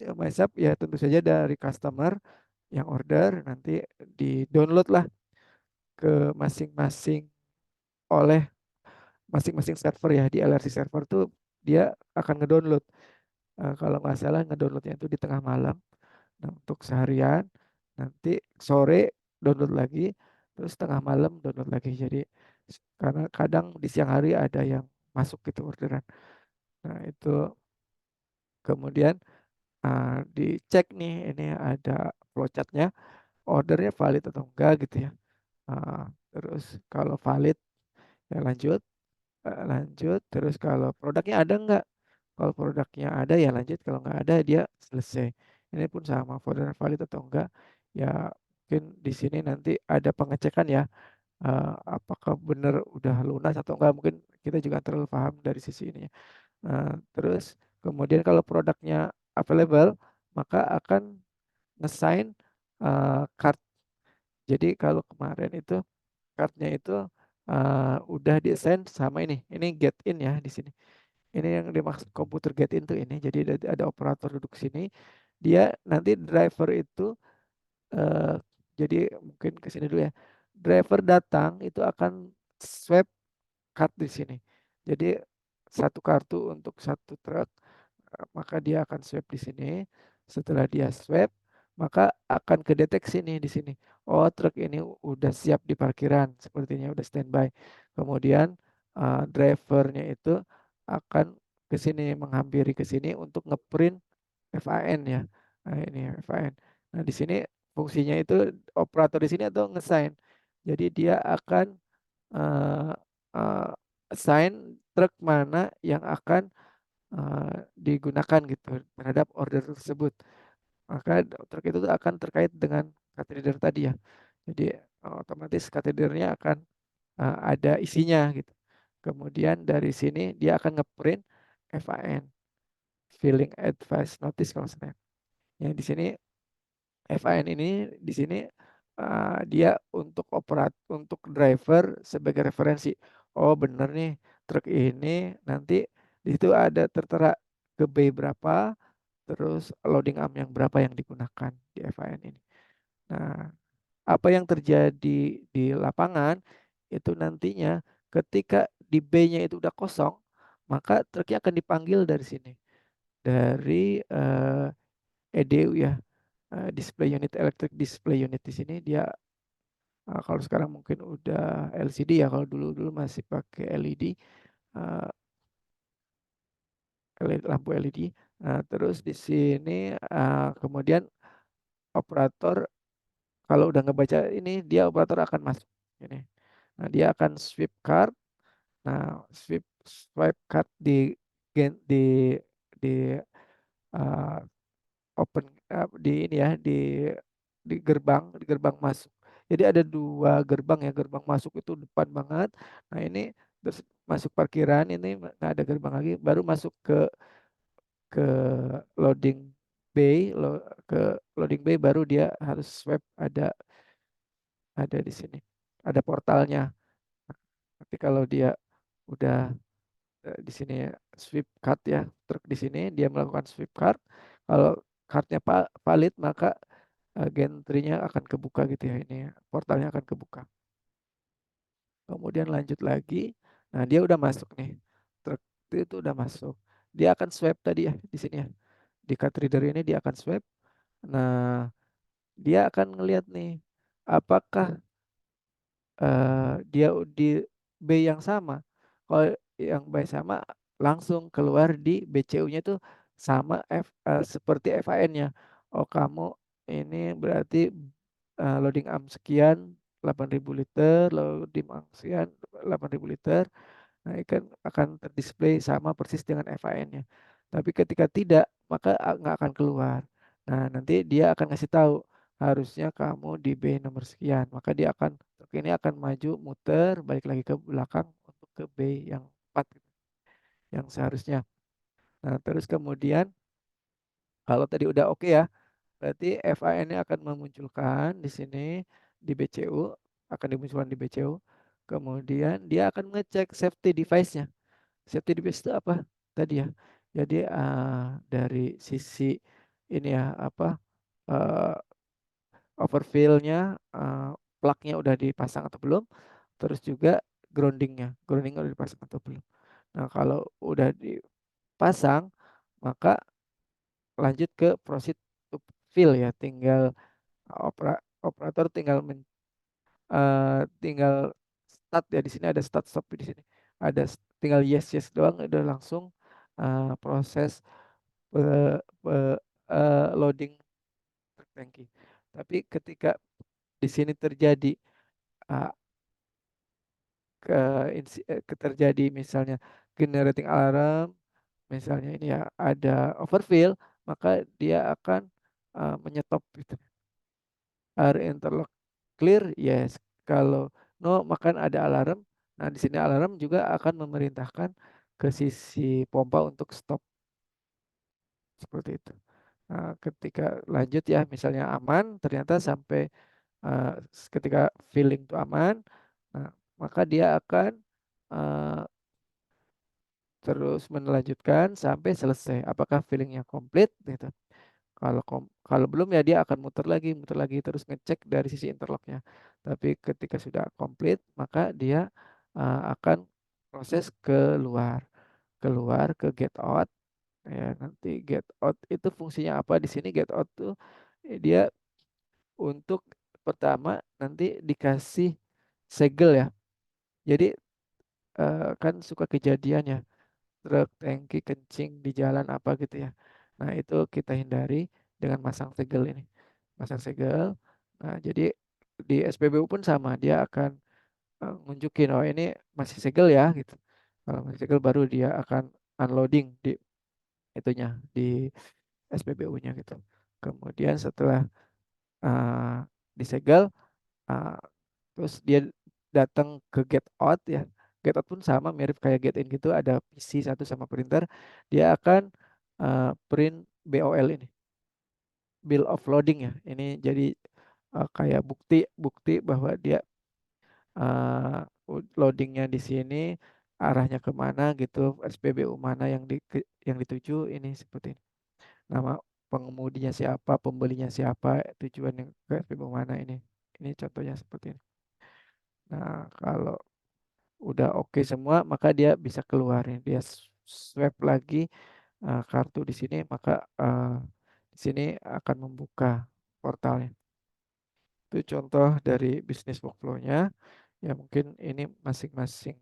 Ya, MySAP ya tentu saja dari customer yang order nanti di-download lah ke masing-masing oleh masing-masing server ya, di LRC server tuh dia akan ngedownload. Kalau nggak salah ngedownloadnya itu di tengah malam. Nah, untuk seharian, nanti sore download lagi, terus tengah malam download lagi. Jadi karena kadang di siang hari ada yang masuk gitu orderan. Nah, itu kemudian dicek nih ini ada flowchartnya, ordernya valid atau enggak gitu ya. Ah, terus kalau valid ya lanjut, lanjut. Terus kalau produknya ada enggak? Kalau produknya ada ya lanjut, kalau nggak ada dia selesai. Ini pun sama, order valid atau enggak. Ya mungkin di sini nanti ada pengecekan ya, apakah benar udah lunas atau enggak. Mungkin kita juga terlalu paham dari sisi ini ya. Terus kemudian kalau produknya available, maka akan ngesign card. Jadi kalau kemarin itu cardnya itu udah di-assign sama ini get in ya di sini. Ini yang dimaksud komputer get in tuh ini. Jadi ada operator duduk sini. Dia nanti driver itu eh, jadi mungkin ke sini dulu ya. Driver datang itu akan swipe card di sini. Jadi satu kartu untuk satu truk, maka dia akan swipe di sini. Setelah dia swab, maka akan kedeteksi nih di sini. Oh, truk ini udah siap di parkiran, sepertinya udah standby. Kemudian drivernya itu akan ke sini, menghampiri ke sini untuk ngeprint FAN ya. Nah, ini FAN. Nah, di sini fungsinya itu operator di sini atau ngesign. Jadi dia akan eh, eh, assign truk mana yang akan digunakan gitu terhadap order tersebut. Maka truk itu akan terkait dengan kateder tadi ya. Jadi otomatis katedernya akan ada isinya gitu. Kemudian dari sini dia akan ngeprint FAN, Filling Advice Notice kalau saya. Yang di sini FAN ini di sini dia untuk untuk driver sebagai referensi. Oh bener nih truk ini nanti di situ ada tertera ke bay berapa, terus loading arm yang berapa yang digunakan di FAN ini. Nah, apa yang terjadi di lapangan itu nantinya ketika di bay-nya itu udah kosong, maka truknya akan dipanggil dari sini, dari EDU ya, display unit, electric display unit. Di sini dia kalau sekarang mungkin udah LCD ya, kalau dulu-dulu masih pakai LED, eh, lampu LED. Nah, terus di sini kemudian operator kalau udah ngebaca ini, dia operator akan masuk ini. Nah, dia akan swipe card. Nah, swipe card di uh, open di ini ya, di gerbang masuk. Jadi ada dua gerbang ya, gerbang masuk itu depan banget. Nah, ini terus masuk parkiran ini, nah ada gerbang lagi baru masuk ke loading bay, ke loading bay baru dia harus swipe, ada di sini. Ada portalnya. Tapi kalau dia udah di sini swipe card ya, truk di sini dia melakukan swipe card. Kalau cardnya valid maka gantry-nya akan kebuka gitu ya, ini portalnya akan kebuka. Kemudian lanjut lagi. Nah, dia udah masuk nih. Truk itu udah masuk. Dia akan swipe tadi ya di sini ya. Di card reader ini dia akan swipe. Nah, dia akan ngelihat nih apakah dia di B yang sama. Kalau yang B sama langsung keluar di BCU-nya itu sama seperti FAN-nya. Oh, kamu ini berarti loading arm sekian 8.000 liter, loading arm sekian 8.000 liter. Nah, ikan akan terdisplay sama persis dengan FAN-nya. Tapi ketika tidak, maka nggak akan keluar. Nah, nanti dia akan ngasih tahu harusnya kamu di B nomor sekian. Maka dia akan truk ini akan maju, muter, balik lagi ke belakang untuk ke B yang 4 gitu, yang seharusnya. Nah, terus kemudian kalau tadi udah oke ya, berarti FAN-nya akan memunculkan di sini di BCU, akan dimunculkan di BCU. Kemudian dia akan ngecek safety device-nya. Safety device itu apa tadi ya? Jadi dari sisi ini ya apa uh, overfill-nya, plug-nya udah dipasang atau belum? Terus juga grounding-nya udah dipasang atau belum? Nah, kalau udah dipasang, maka lanjut ke proceed to fill ya. Tinggal operator tinggal start ya, di sini ada start stop di sini. Tinggal yes yes doang udah langsung proses loading tangki. Tapi ketika di sini terjadi uh, terjadi misalnya generating alarm, misalnya ini ya ada overfill, maka dia akan menyetop gitu. Are interlock clear? Yes. Kalau no, maka ada alarm. Nah, di sini alarm juga akan memerintahkan ke sisi pompa untuk stop seperti itu. Nah, ketika lanjut ya, misalnya aman, ternyata sampai uh, ketika filling itu aman, nah, maka dia akan uh, terus melanjutkan sampai selesai. Apakah fillingnya komplit gitu. Kalau belum ya dia akan muter lagi terus ngecek dari sisi interlocknya. Tapi ketika sudah komplit, maka dia akan proses keluar ke get out. Ya, nanti get out itu fungsinya apa di sini? Get out tuh dia untuk pertama nanti dikasih segel ya. Jadi kan suka kejadian ya truk tangki kencing di jalan apa gitu ya. Nah, itu kita hindari dengan masang segel ini. Masang segel. Nah, jadi di SPBU pun sama, dia akan nunjukin oh ini masih segel ya gitu. Kalau masih segel baru dia akan unloading di itunya di SPBU-nya gitu. Kemudian setelah uh, disegel, uh, terus dia datang ke get out ya. Get out pun sama mirip kayak get in gitu, ada PC satu sama printer. Dia akan print BOL ini, bill of loading ya. Ini jadi kayak bukti bukti bahwa dia loadingnya di sini, arahnya kemana gitu, SPBU mana yang dituju ini seperti ini. Nama pengemudinya siapa, pembelinya siapa, tujuan yang ke SPBU mana ini. Ini contohnya seperti ini. Nah, kalau udah oke semua, maka dia bisa keluarin. Dia swipe lagi kartu di sini, maka di sini akan membuka portalnya. Itu contoh dari bisnis workflow-nya. Ya mungkin ini masing-masing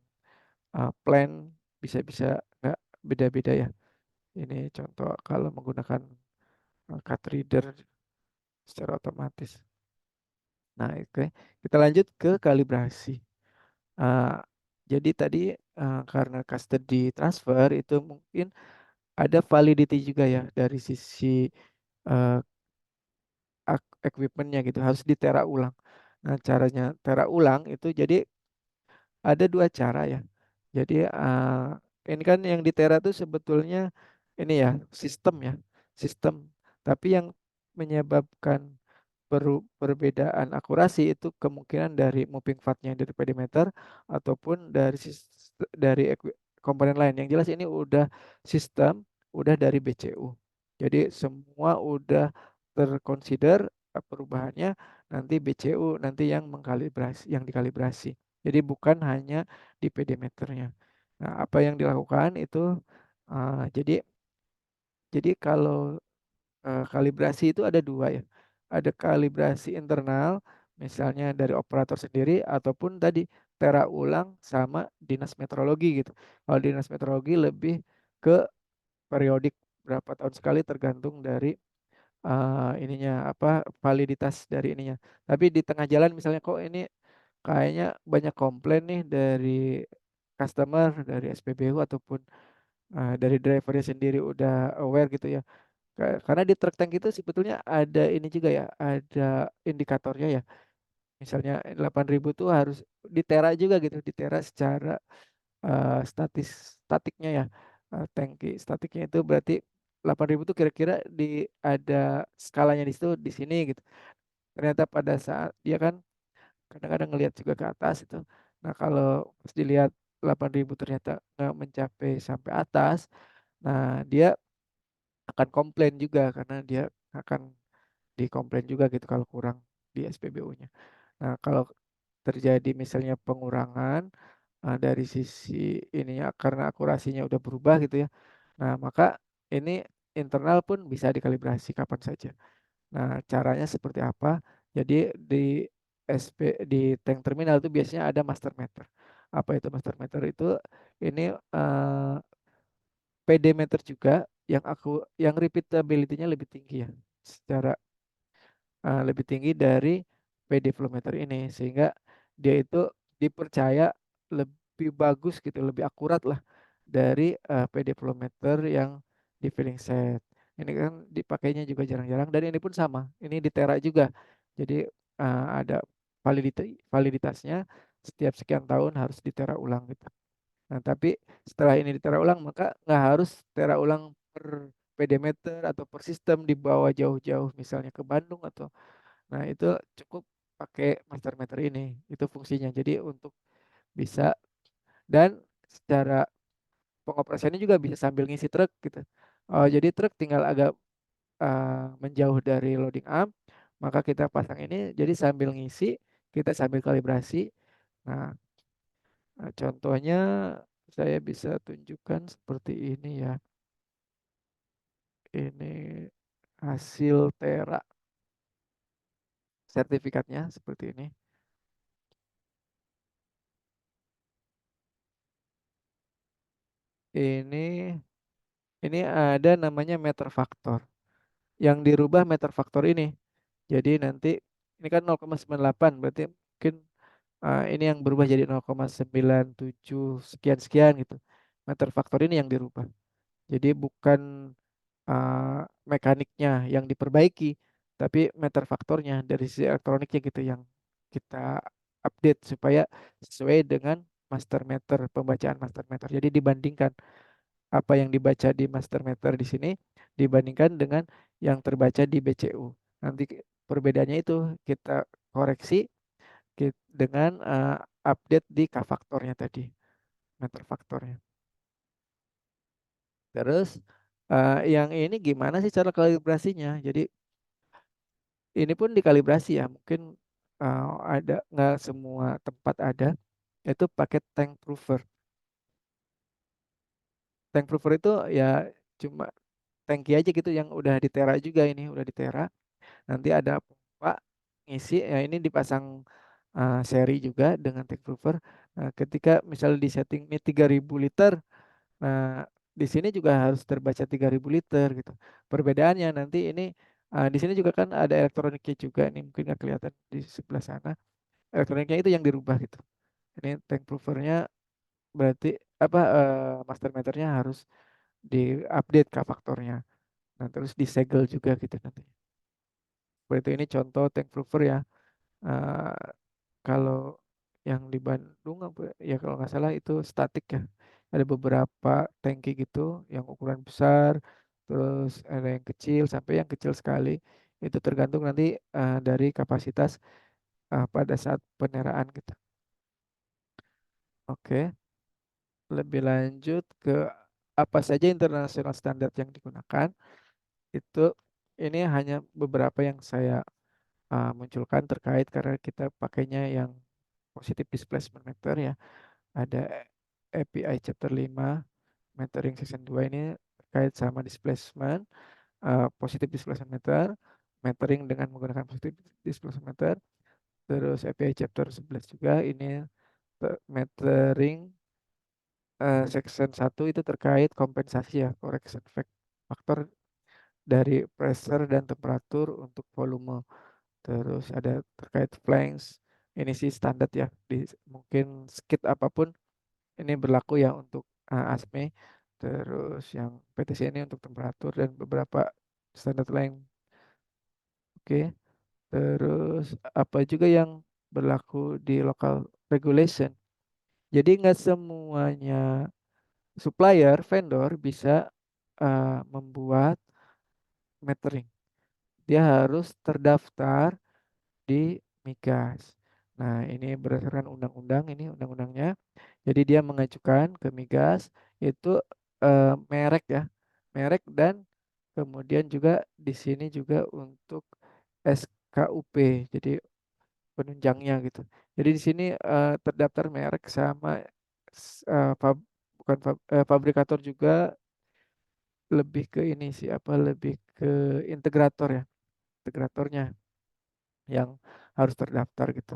plan bisa-bisa nggak beda-beda ya. Ini contoh kalau menggunakan card reader secara otomatis. Nah, oke. Kita lanjut ke kalibrasi. Uh, jadi tadi karena custody transfer itu mungkin ada validity juga ya dari sisi uh, equipmentnya gitu harus ditera ulang. Nah, caranya tera ulang itu jadi ada dua cara ya. Jadi ini kan yang ditera tuh sebetulnya ini ya sistem ya sistem. Tapi yang menyebabkan perbedaan akurasi itu kemungkinan dari moving partnya dari pedometer ataupun dari komponen lain. Yang jelas ini udah sistem, udah dari BCU. Jadi semua udah terconsider perubahannya nanti BCU nanti yang mengkalibrasi, yang dikalibrasi. Jadi bukan hanya di pedometernya. Nah, apa yang dilakukan itu jadi kalau kalibrasi itu ada dua ya. Ada kalibrasi internal, misalnya dari operator sendiri, ataupun tadi tera ulang sama dinas meteorologi gitu. Kalau dinas meteorologi lebih ke periodik berapa tahun sekali tergantung dari ininya apa validitas dari ininya. Tapi di tengah jalan misalnya kok ini kayaknya banyak komplain nih dari customer, dari SPBU ataupun dari drivernya sendiri udah aware gitu ya. Karena di truk tank itu sebetulnya ada ini juga ya, ada indikatornya ya. Misalnya 8.000 tuh harus ditera juga gitu, ditera secara statiknya ya. Tangki statiknya itu berarti 8.000 tuh kira-kira ada skalanya di situ di sini gitu. Ternyata pada saat dia kan kadang-kadang ngelihat juga ke atas itu. Nah, kalau pas dilihat 8.000 ternyata nggak mencapai sampai atas, nah dia akan komplain juga karena dia akan dikomplain juga gitu kalau kurang di SPBU-nya. Nah, kalau terjadi misalnya pengurangan dari sisi ininya karena akurasinya udah berubah gitu ya. Nah, maka ini internal pun bisa dikalibrasi kapan saja. Nah, caranya seperti apa? Jadi di di tank terminal itu biasanya ada master meter. Apa itu master meter? Itu ini PD meter juga yang repeatability-nya lebih tinggi ya. Secara lebih tinggi dari PD flow meter ini sehingga dia itu dipercaya lebih bagus gitu, lebih akurat lah dari PD flow meter yang di filling set. Ini kan dipakainya juga jarang-jarang dan ini pun sama. Ini di Tera juga. Jadi ada validitasnya setiap sekian tahun harus ditera ulang gitu. Nah, tapi setelah ini ditera ulang maka nggak harus tera ulang per PD meter atau per sistem dibawa jauh-jauh misalnya ke Bandung atau. Nah, itu cukup pakai master meter ini. Itu fungsinya. Jadi untuk bisa dan secara pengoperasiannya juga bisa sambil ngisi truk gitu. Oh, jadi truk tinggal agak menjauh dari loading arm, maka kita pasang ini. Jadi sambil ngisi, kita sambil kalibrasi. Nah, contohnya saya bisa tunjukkan seperti ini ya. Ini hasil Tera sertifikatnya seperti ini. Ini ini ada namanya meter faktor. Yang dirubah meter faktor ini. Jadi nanti ini kan 0,98 berarti mungkin ini yang berubah jadi 0,97 sekian-sekian gitu. Meter faktor ini yang dirubah. Jadi bukan mekaniknya yang diperbaiki, tapi meter faktornya dari sisi elektroniknya gitu yang kita update supaya sesuai dengan master meter, pembacaan master meter. Jadi dibandingkan apa yang dibaca di master meter di sini dibandingkan dengan yang terbaca di BCU. Nanti perbedaannya itu kita koreksi dengan update di K-faktornya tadi, meter faktornya. Terus yang ini gimana sih cara kalibrasinya? Jadi ini pun dikalibrasi ya, mungkin ada nggak semua tempat ada, itu pakai tank proofer. Tank proofer itu ya cuma tangki aja gitu yang udah ditera juga ini, udah ditera. Nanti ada pompa ngisi, ya ini dipasang seri juga dengan tank proofer. Nah, ketika misalnya di setting ini 3000 liter, nah di sini juga harus terbaca 3000 liter gitu. Perbedaannya nanti ini di sini juga kan ada elektroniknya juga nih, mungkin nggak kelihatan di sebelah sana. Elektroniknya itu yang dirubah gitu. Ini tank proofernya berarti apa master meternya harus diupdate ke faktornya. Nah, terus disegel juga gitu nanti. Seperti ini contoh tank proofer ya. Eh, Kalau yang di Bandung apa ya kalau nggak salah itu statik ya. Ada beberapa tangki gitu yang ukuran besar, terus ada yang kecil sampai yang kecil sekali. Itu tergantung nanti dari kapasitas pada saat peneraan gitu. Oke, lebih lanjut ke apa saja international standard yang digunakan. Itu ini hanya beberapa yang saya munculkan terkait karena kita pakainya yang positive displacement meter ya. Ada API chapter 5 metering season 2 ini terkait sama displacement, positive displacement meter, metering dengan menggunakan positive displacement meter. Terus API chapter 11 juga ini metering section 1 itu terkait kompensasi ya, correction factor dari pressure dan temperatur untuk volume. Terus ada terkait flanks, ini sih standar ya, di mungkin skid apapun ini berlaku ya untuk ASME. Terus yang PTC ini untuk temperatur dan beberapa standar lain. Oke, terus apa juga yang berlaku di local regulation. Jadi nggak semuanya supplier, vendor bisa membuat metering. Dia harus terdaftar di Migas. Nah, ini berdasarkan undang-undang, ini undang-undangnya. Jadi dia mengajukan ke Migas itu merek ya, merek dan kemudian juga di sini juga untuk SKUP, jadi penunjangnya gitu. Jadi di sini terdaftar merek sama s- eh, fab- bukan fabrikator juga lebih ke ini sih apa lebih ke integrator ya, integratornya yang harus terdaftar gitu.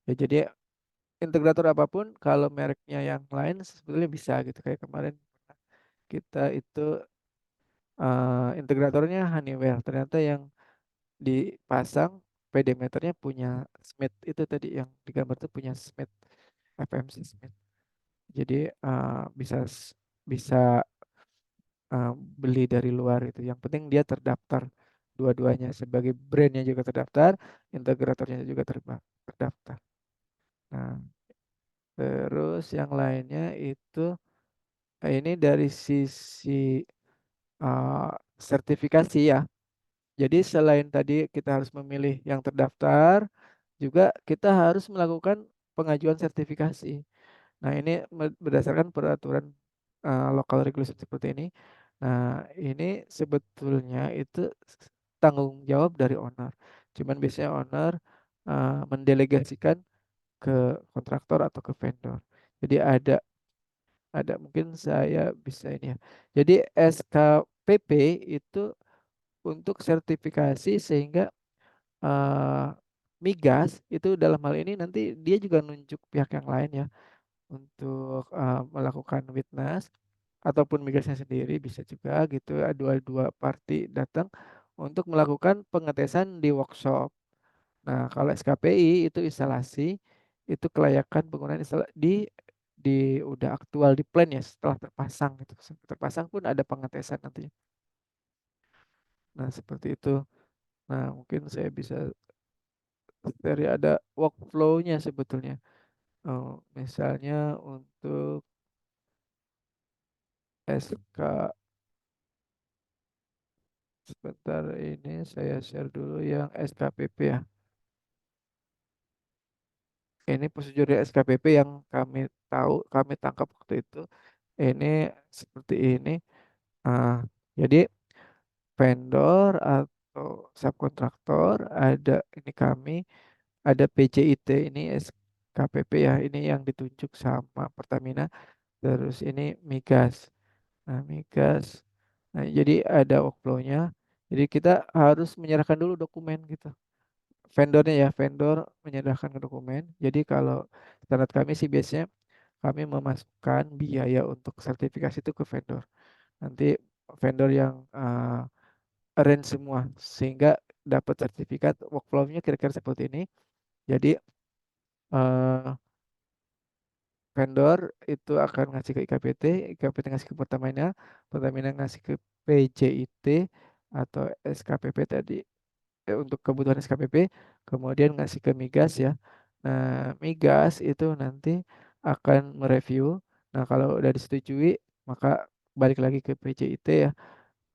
Ya jadi integrator apapun kalau mereknya yang lain sebetulnya bisa gitu kayak kemarin kita itu integratornya Honeywell ternyata yang dipasang PD meternya punya Smith itu tadi yang digambar itu punya Smith FMC Smith jadi bisa beli dari luar itu yang penting dia terdaftar dua-duanya sebagai brandnya juga terdaftar integratornya juga terdaftar. Nah terus yang lainnya itu ini dari sisi uh, sertifikasi ya. Jadi selain tadi kita harus memilih yang terdaftar, juga kita harus melakukan pengajuan sertifikasi. Nah, ini berdasarkan peraturan local regulation seperti ini. Nah, ini sebetulnya itu tanggung jawab dari owner. Cuman biasanya owner mendelegasikan ke kontraktor atau ke vendor. Jadi ada mungkin saya bisa ini ya. Jadi SKPP itu untuk sertifikasi sehingga eh, migas itu dalam hal ini nanti dia juga nunjuk pihak yang lain ya untuk melakukan witness ataupun migasnya sendiri bisa juga gitu dua-dua party datang untuk melakukan pengetesan di workshop. Nah, kalau SKPI itu instalasi itu kelayakan penggunaan di udah aktual di plan ya setelah terpasang gitu. Terpasang pun ada pengetesan nanti. Nah, seperti itu. Nah, mungkin saya bisa dari ada workflow-nya sebetulnya. Oh, misalnya untuk SK sebentar ini saya share dulu yang SKPP ya. Ini prosedur SKPP yang kami tahu, kami tangkap waktu itu. Ini seperti ini. Ah, jadi vendor atau subkontraktor ada ini kami, ada PJIT ini SKPP ya. Ini yang ditunjuk sama Pertamina. Terus ini migas. Nah, migas. Nah, jadi ada workflow-nya. Jadi kita harus menyerahkan dulu dokumen gitu. Vendornya ya, vendor menyerahkan ke dokumen. Jadi kalau standar kami sih biasanya kami memasukkan biaya untuk sertifikasi itu ke vendor. Nanti vendor yang arrange semua sehingga dapat sertifikat workflow-nya kira-kira seperti ini. Jadi eh, vendor itu akan ngasih ke IKPT, IKPT ngasih ke Pertamina, Pertamina ngasih ke PJIT atau SKPP tadi untuk kebutuhan SKPP, kemudian ngasih ke migas ya. Nah, migas itu nanti akan mereview. Nah, kalau udah disetujui, maka balik lagi ke PJIT ya.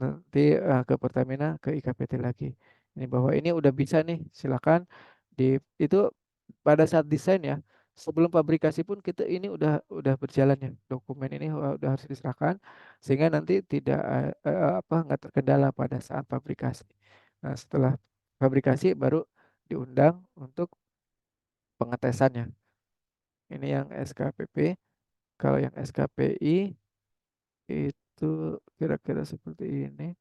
Nanti ke Pertamina, ke IKPT lagi. Ini bahwa ini udah bisa nih, silakan di itu pada saat desain ya. Sebelum pabrikasi pun kita ini udah berjalan ya. Dokumen ini udah harus diserahkan sehingga nanti tidak apa nggak terkendala pada saat pabrikasi. Nah, setelah fabrikasi baru diundang untuk pengetesannya. Ini yang SKPP. Kalau yang SKPI itu kira-kira seperti ini.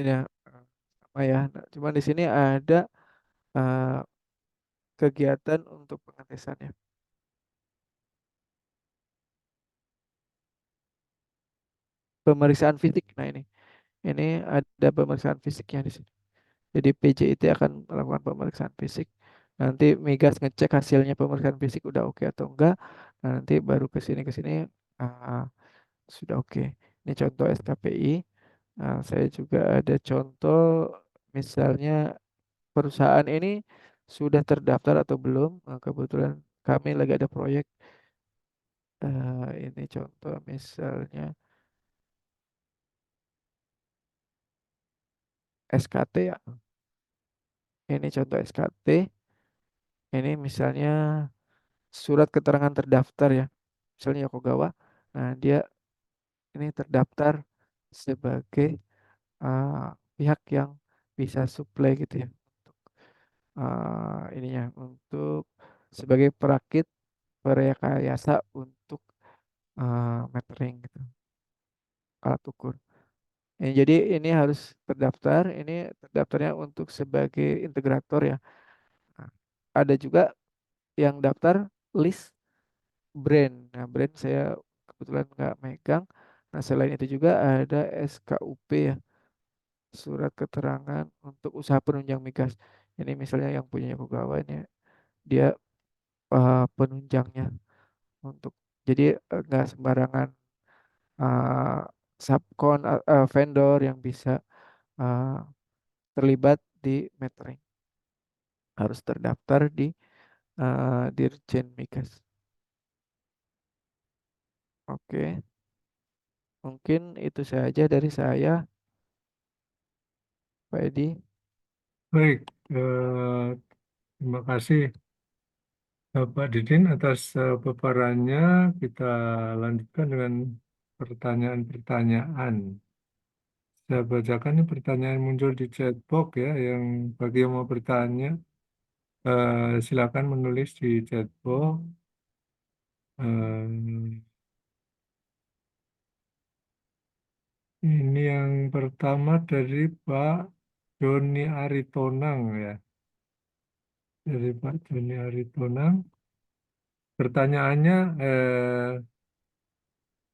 Ini yang sama ya. Nah, cuman di sini ada eh, kegiatan untuk pengetesannya. Pemeriksaan fisik. Nah, ini ada pemeriksaan fisiknya di sini. Jadi PJIT akan melakukan pemeriksaan fisik. Nanti migas ngecek hasilnya pemeriksaan fisik udah oke atau enggak. Nah, nanti baru ke sini ah, sudah oke. Ini contoh SKPI. Nah, saya juga ada contoh misalnya perusahaan ini sudah terdaftar atau belum. Nah, kebetulan kami lagi ada proyek. Ini contoh misalnya SKT ya. Ini contoh SKT. Ini misalnya surat keterangan terdaftar ya. Misalnya Yokogawa. Nah, dia ini terdaftar sebagai pihak yang bisa supply gitu ya. Ininya untuk sebagai perakit perekayasa untuk metering gitu, alat ukur. Jadi ini harus terdaftar. Ini terdaftarnya untuk sebagai integrator ya. Nah, ada juga yang daftar list brand. Nah, brand saya kebetulan nggak megang. Nah, selain itu juga ada SKUP ya, surat keterangan untuk usaha penunjang migas. Ini misalnya yang punya Yokogawa ini dia penunjangnya untuk jadi nggak sembarangan uh, vendor yang bisa uh, terlibat di metering harus terdaftar di Dirjen Migas. Oke, mungkin itu saja dari saya, Pak Edi. Baik, terima kasih Bapak Didin atas paparannya. Kita lanjutkan dengan pertanyaan-pertanyaan. saya bacakan ini pertanyaan yang muncul di chat box ya, yang bagi yang mau bertanya, silakan menulis di chat box. Eh, ini yang pertama dari Pak Doni Aritonang ya, dari Pak Doni Aritonang. Pertanyaannya,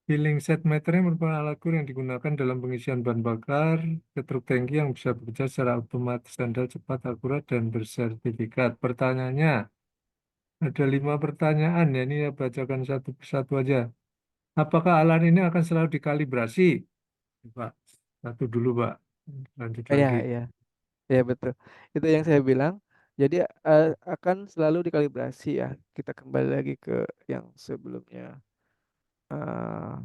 filling set meter merupakan alat ukur yang digunakan dalam pengisian bahan bakar ke truk tangki yang bisa bekerja secara otomatis, andal, cepat, akurat, dan bersertifikat. Pertanyaannya, ada 5 pertanyaan ya, ini ya bacakan satu persatu aja. Apakah alat ini akan selalu dikalibrasi? Pak, satu dulu Pak, lanjut Iya, lagi. iya, iya betul. Itu yang saya bilang. Jadi akan selalu dikalibrasi ya. Kita kembali lagi ke yang sebelumnya. Eh,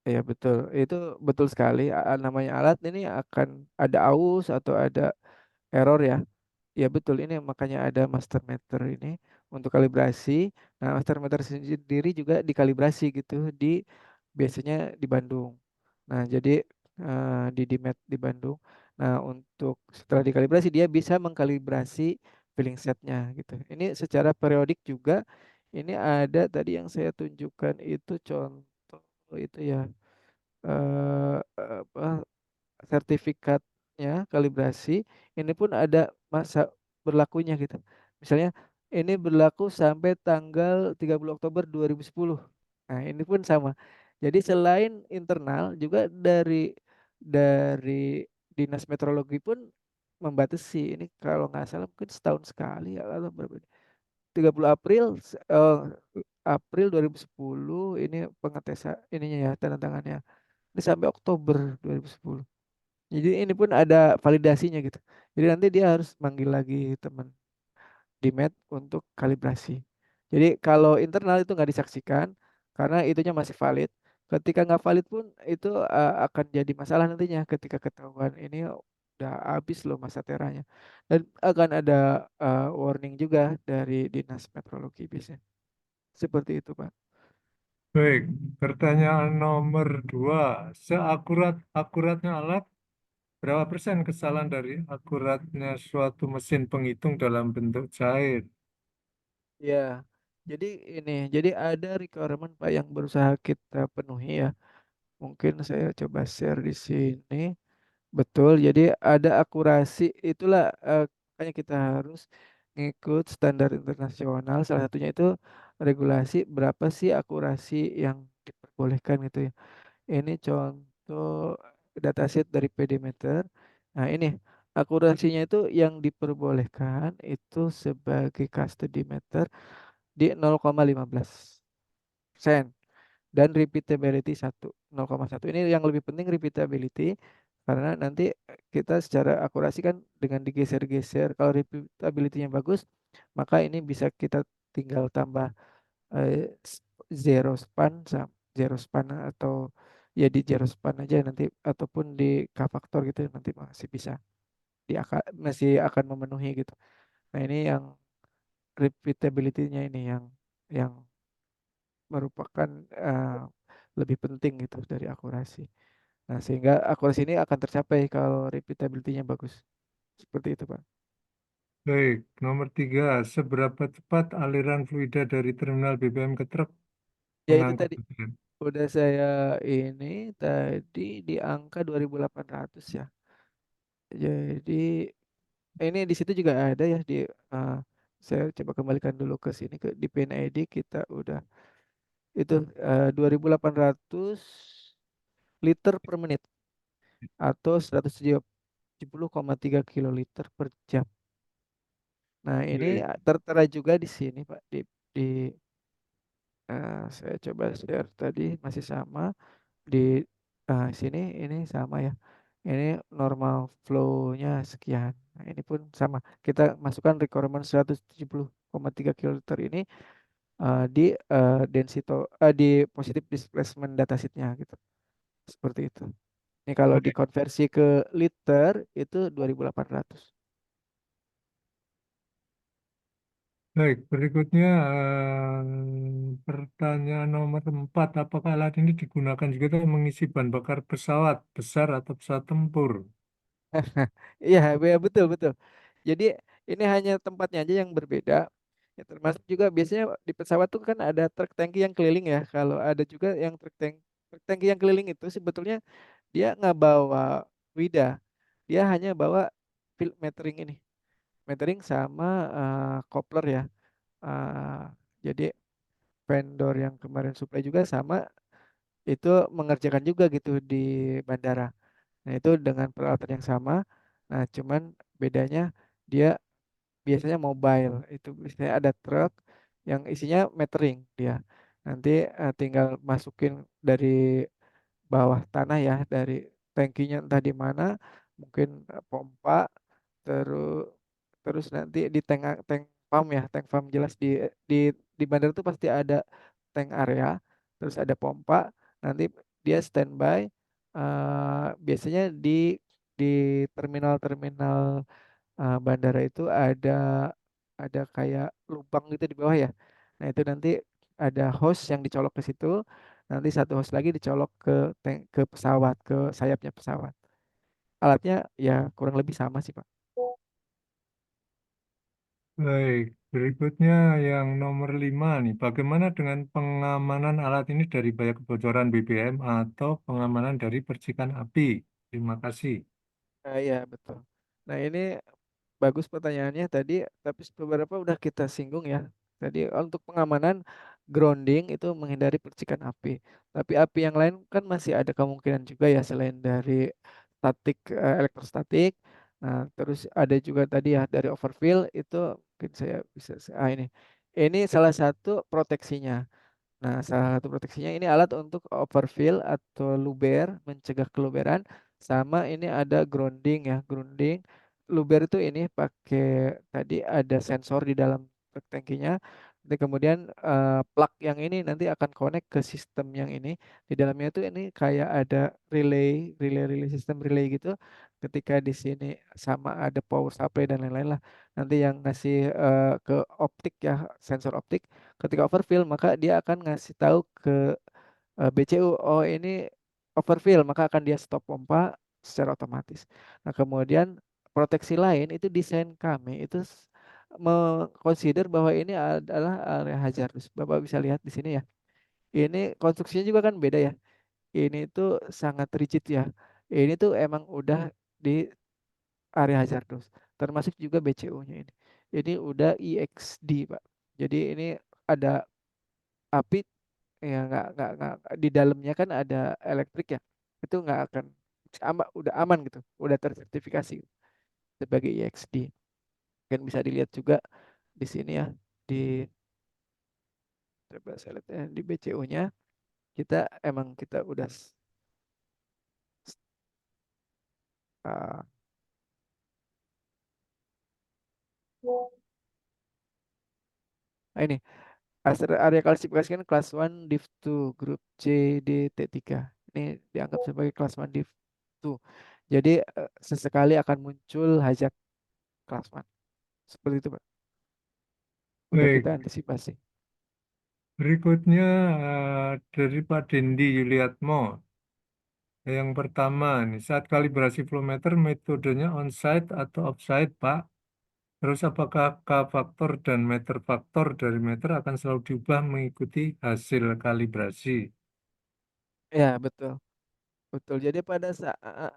Iya betul, itu betul sekali. Namanya alat ini akan ada aus atau ada error ya. Ya betul, ini makanya ada master meter ini untuk kalibrasi. Nah, master meter sendiri juga dikalibrasi gitu di biasanya di Bandung. Nah, jadi di Dimet di Bandung. Nah, untuk setelah dikalibrasi dia bisa mengkalibrasi filling setnya gitu. Ini secara periodik juga. Ini ada tadi yang saya tunjukkan itu contoh itu ya apa sertifikatnya kalibrasi ini pun ada masa berlakunya gitu. Misalnya ini berlaku sampai tanggal 30 Oktober 2010. Nah, ini pun sama. Jadi selain internal juga dari Dinas Meteorologi pun membatasi ini kalau nggak salah mungkin setahun sekali ya atau berapa ini. 30 April April 2010 ini pengetesan ininya ya tanda tangannya. Ini sampai Oktober 2010. Jadi ini pun ada validasinya gitu. Jadi nanti dia harus manggil lagi teman di Med untuk kalibrasi. Jadi kalau internal itu nggak disaksikan karena itunya masih valid. Ketika nggak valid pun itu akan jadi masalah nantinya ketika ketahuan ini udah habis loh masa teranya. Dan akan ada warning juga dari Dinas Meteorologi biasanya. Seperti itu, Pak. Baik, pertanyaan nomor 2. Seakurat-akuratnya alat, berapa persen kesalahan dari akuratnya suatu mesin penghitung dalam bentuk cair? Ya, jadi ada requirement Pak yang berusaha kita penuhi ya. Mungkin saya coba share di sini. Betul, jadi ada akurasi itulah makanya kita harus ngikut standar internasional. Salah satunya itu regulasi berapa sih akurasi yang diperbolehkan gitu ya. Ini contoh datasheet dari PD-meter. Nah, ini akurasinya itu yang diperbolehkan itu sebagai custody meter di 0,15 sen dan repeatability 1 0,1. Ini yang lebih penting repeatability karena nanti kita secara akurasi kan dengan digeser-geser kalau repeatability-nya bagus maka ini bisa kita tinggal tambah zero span zero span atau ya di zero span aja nanti ataupun di K faktor gitu nanti masih bisa masih akan memenuhi gitu. Nah, ini yang repeatability-nya ini yang merupakan lebih penting gitu dari akurasi. Nah, sehingga akurasi ini akan tercapai kalau repeatability-nya bagus. Seperti itu, Pak. Baik, nomor 3. Seberapa cepat aliran fluida dari terminal BBM ke truk Ya itu pengangkut tadi BBM? udah saya ini tadi di angka 2.800 ya. Jadi ini di situ juga ada ya uh, saya coba kembalikan dulu ke sini ke di PNID kita udah itu 2.800 liter per menit atau 170,3 kiloliter per jam. Nah, ini Baik, tertera juga di sini, Pak. Di saya coba share tadi masih sama di sini ini sama ya. Ini normal flow-nya sekian. Nah, ini pun sama. Kita masukkan requirement 170,3 kiloliter ini di di positive displacement datasheet-nya gitu. Seperti itu. Ini kalau baik, dikonversi ke liter itu 2.800. Baik, berikutnya pertanyaan nomor 4. Apakah alat ini digunakan juga untuk mengisi bahan bakar pesawat besar atau pesawat tempur? Iya, betul betul. Jadi ini hanya tempatnya aja yang berbeda. Ya, termasuk juga biasanya di pesawat tuh kan ada truk tangki yang keliling ya. Kalau ada juga yang truk tangki yang keliling itu sebetulnya dia nggak bawa WIDA, dia hanya bawa field metering ini, metering sama coupler ya. Eh, jadi vendor yang kemarin supply juga sama itu mengerjakan juga gitu di bandara. Nah, itu dengan peralatan yang sama. Nah, cuman bedanya dia biasanya mobile. Itu biasanya ada truk yang isinya metering dia. Nanti tinggal masukin dari bawah tanah ya, dari tangkinya entah di mana, mungkin pompa, terus terus nanti di tank pump ya, tank pump jelas di di bandara itu pasti ada tank area, terus ada pompa, nanti dia standby. Biasanya di terminal-terminal bandara itu ada kayak lubang gitu di bawah ya. Nah, itu nanti ada hose yang dicolok ke situ, nanti satu hose lagi dicolok ke pesawat, ke sayapnya pesawat. Alatnya ya kurang lebih sama sih, Pak. Baik, berikutnya yang nomor 5 nih. Bagaimana dengan pengamanan alat ini dari bahaya kebocoran BBM atau pengamanan dari percikan api? Terima kasih. Iya, betul. Nah, ini bagus pertanyaannya tadi, tapi beberapa udah kita singgung ya. Tadi untuk pengamanan grounding itu menghindari percikan api. Tapi api yang lain kan masih ada kemungkinan juga ya selain dari statik, elektrostatik. Nah, terus ada juga tadi ya dari overfill itu mungkin saya bisa ini salah satu proteksinya. Nah, salah satu proteksinya ini alat untuk overfill atau luber, mencegah keluberan, sama ini ada grounding ya, grounding. Luber itu ini pakai tadi ada sensor di dalam truk tangkinya. Nanti kemudian plug yang ini nanti akan connect ke sistem yang ini. Di dalamnya itu ini kayak ada relay sistem relay gitu. Ketika di sini sama ada power supply dan lain-lain lah. Nanti yang ngasih ke optik ya, sensor optik ketika overfill maka dia akan ngasih tahu ke BCU, oh ini overfill, maka akan dia stop pompa secara otomatis. Nah, kemudian proteksi lain itu desain kami itu mengconsider bahwa ini adalah area hazardous. Bapak bisa lihat di sini ya. Ini konstruksinya juga kan beda ya. Ini tuh sangat rigid ya. Ini tuh emang udah di area hazardous. Termasuk juga BCU-nya ini. Ini udah EXD, Pak. Jadi ini ada api ya nggak di dalamnya kan ada elektrik ya, itu nggak akan udah aman gitu, udah tersertifikasi sebagai EXD. Kan bisa dilihat juga di sini ya, di coba saya lihat ya, di BCU-nya kita emang kita udah uh, ini area klasifikasi kan kelas 1 div 2 grup C D T3 ini dianggap sebagai kelas 1 div 2, jadi sesekali akan muncul hajat kelas 1 seperti itu Pak, udah kita Baik, antisipasi. berikutnya dari Pak Dendi Yuliatmo. Yang pertama, nih, saat kalibrasi flow meter metodenya onsite atau offsite, Pak? Terus apakah K faktor dan meter faktor dari meter akan selalu diubah mengikuti hasil kalibrasi? Ya, betul. Betul. Jadi pada saat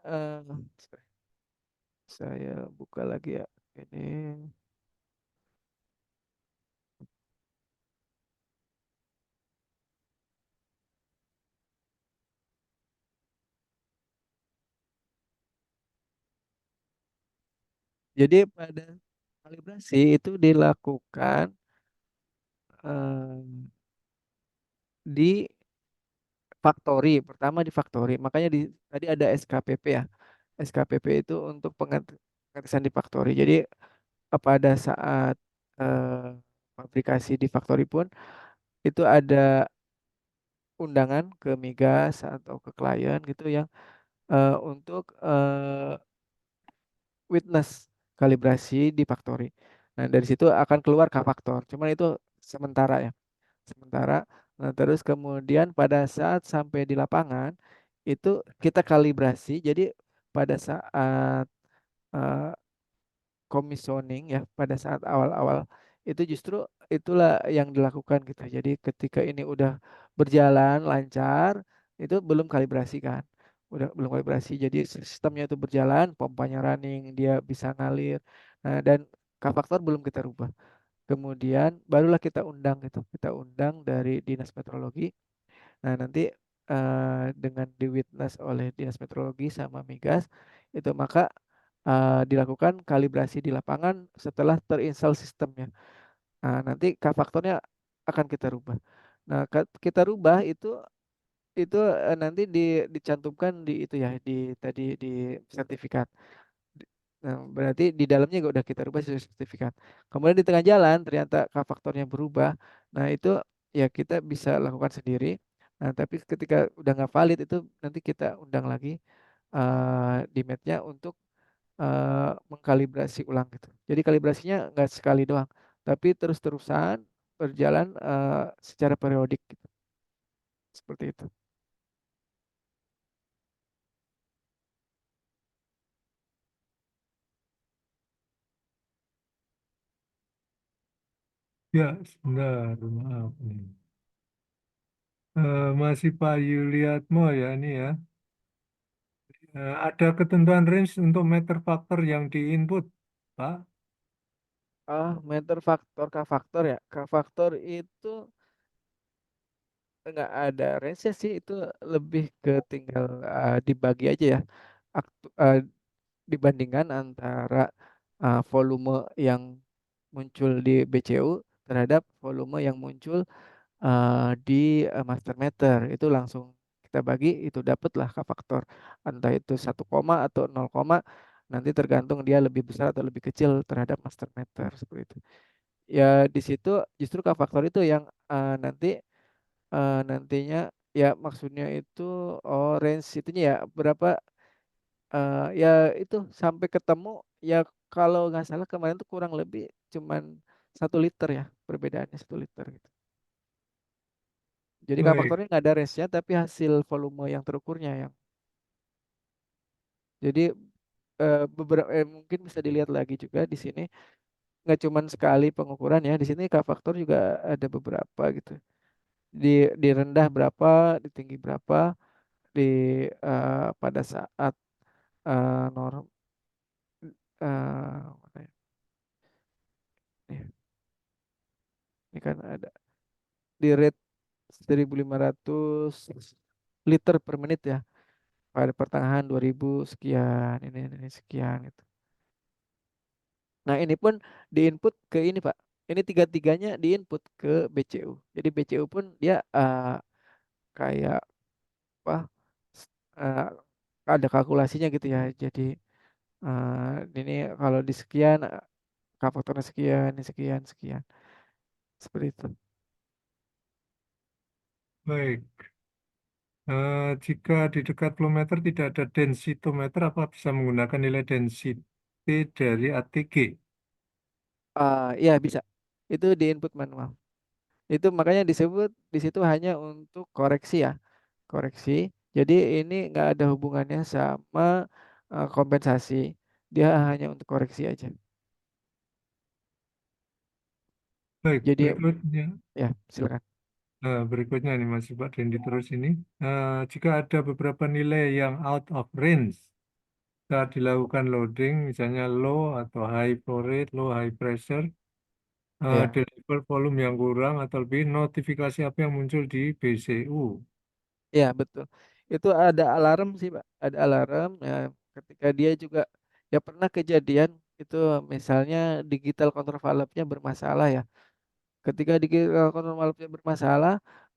saya buka lagi ya. Ini. Jadi pada kalibrasi itu dilakukan em, di factory. Pertama di factory. Makanya tadi ada SKPP ya. SKPP itu untuk pengetesan di factory. Jadi pada saat eh, fabrikasi di factory pun itu ada undangan ke migas atau ke klien gitu yang untuk witness kalibrasi di factory. Nah, dari situ akan keluar K-faktor. Cuman itu sementara ya, sementara. Nah, terus kemudian pada saat sampai di lapangan itu kita kalibrasi. Jadi pada saat eh, commissioning ya, pada saat awal-awal itu justru itulah yang dilakukan gitu. Jadi ketika ini udah berjalan lancar, itu belum kalibrasi kan. Udah belum kalibrasi. Jadi sistemnya itu berjalan, pompanya running, dia bisa ngalir. Nah, dan K-faktor belum kita rubah. Kemudian barulah kita undang gitu. Kita undang dari Dinas Meteorologi. Nah, nanti dengan di witness oleh Dinas Meteorologi sama Migas itu maka dilakukan kalibrasi di lapangan setelah terinstall sistemnya. Nah, nanti K-faktornya akan kita rubah. Nah, kita rubah itu nanti dicantumkan di itu ya di tadi di sertifikat. Nah, berarti di dalamnya juga udah kita rubah sesuai sertifikat. Kemudian di tengah jalan ternyata K-faktornya berubah. Nah, itu ya kita bisa lakukan sendiri. Nah, tapi ketika udah nggak valid itu nanti kita undang lagi di matnya untuk mengkalibrasi ulang gitu. Jadi kalibrasinya nggak sekali doang, tapi terus-terusan berjalan secara periodik gitu. Seperti itu. Ya, sebentar, maaf nih. Masih Pak Yuliatmo ya ini ya. Ada ketentuan range untuk meter faktor yang di input, Pak. Meter faktor K-faktor ya. K-faktor itu nggak ada range sih, itu lebih ke tinggal dibagi aja ya. Eh, dibandingkan antara volume yang muncul di BCU terhadap volume yang muncul di master meter itu langsung kita bagi itu dapatlah K-faktor entah itu 1 koma atau 0 koma, nanti tergantung dia lebih besar atau lebih kecil terhadap master meter seperti itu ya. Di situ justru K-faktor itu yang nantinya ya maksudnya itu range itunya ya berapa ya itu sampai ketemu ya, kalau nggak salah kemarin tuh kurang lebih cuman 1 liter ya, perbedaannya 1 liter gitu. Jadi Baik, K-faktornya nggak ada range-nya, tapi hasil volume yang terukurnya yang. Jadi beberapa mungkin bisa dilihat lagi juga di sini nggak cuman sekali pengukuran ya. Di sini K-faktor juga ada beberapa gitu. Di di rendah berapa, di tinggi berapa, di pada saat norm mana ya? Ini kan ada di rate 1.500 liter per menit ya. Pada pertengahan 2000 sekian, ini sekian gitu. Nah, ini pun diinput ke ini, Pak. Ini tiga-tiganya diinput ke BCU. Jadi BCU pun dia kayak apa? eh, ada kalkulasinya gitu ya. Jadi ini kalau di sekian K faktornya sekian, ini sekian, sekian. Seperti itu. baik. Jika di dekat flow meter tidak ada densitometer, apa bisa menggunakan nilai density dari ATG? Iya bisa. Itu diinput manual. Itu makanya disebut di situ hanya untuk koreksi ya, koreksi. Jadi ini nggak ada hubungannya sama kompensasi. Dia hanya untuk koreksi aja. Baik, Jadi berikutnya. ya silakan. Berikutnya ini masih Pak Dendi terus ini. Jika ada beberapa nilai yang out of range saat dilakukan loading, misalnya low atau high flow rate, low high pressure, Ya, deliver volume yang kurang atau lebih, notifikasi apa yang muncul di BCU? ya betul. Itu ada alarm sih, Pak. Ada alarm ya, ketika dia juga ya pernah kejadian itu misalnya digital control valve-nya bermasalah ya. Ketika digital control valve-nya bermasalah,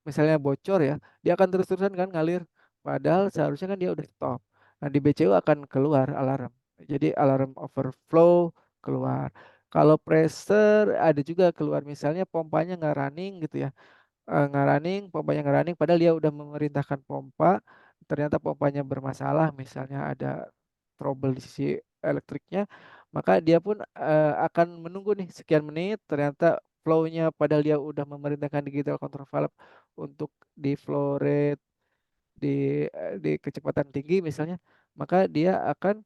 misalnya bocor ya, dia akan terus-terusan kan ngalir. Padahal seharusnya kan dia udah stop. Nah, di BCU akan keluar alarm. Jadi alarm overflow keluar. Kalau pressure ada juga keluar, misalnya pompanya nggak running gitu ya, nggak running, pompanya nggak running, padahal dia udah memerintahkan pompa, ternyata pompanya bermasalah, misalnya ada trouble di sisi elektriknya, maka dia pun akan menunggu nih sekian menit, ternyata flow-nya padahal dia udah memerintahkan digital control valve untuk di flow rate di di kecepatan tinggi misalnya, maka dia akan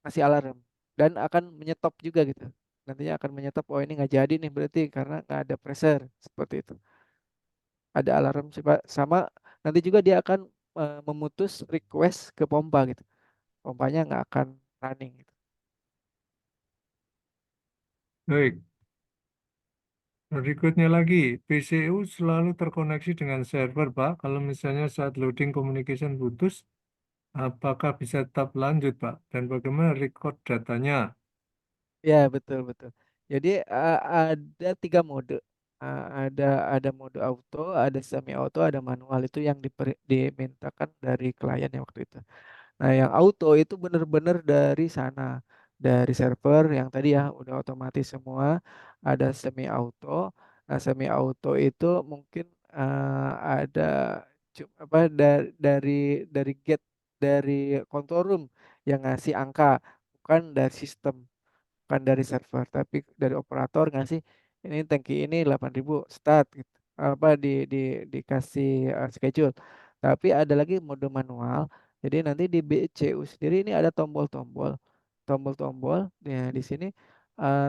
kasih alarm dan akan menyetop juga gitu. Nantinya akan menyetop, oh ini nggak jadi nih berarti karena nggak ada pressure seperti itu. Ada alarm sama, nanti juga dia akan memutus request ke pompa gitu. Pompanya nggak akan running gitu. Baik, berikutnya lagi, PCU selalu terkoneksi dengan server, Pak. Kalau misalnya saat loading communication putus, apakah bisa tetap lanjut, Pak? Dan bagaimana record datanya? Ya betul betul. Jadi ada tiga mode. Ada mode auto, ada semi auto, ada manual, itu yang dimintakan dari klien yang waktu itu. Nah, yang auto itu bener-bener dari sana, dari server yang tadi ya udah otomatis semua. Ada semi auto. Nah, semi auto itu mungkin ada apa dari gate, dari control room yang ngasih angka, bukan dari sistem, bukan dari server, tapi dari operator ngasih ini tangki ini 8.000 start gitu. Apa dikasih schedule. Tapi ada lagi mode manual. Jadi nanti di BCU sendiri ini ada tombol-tombol. Ya, di sini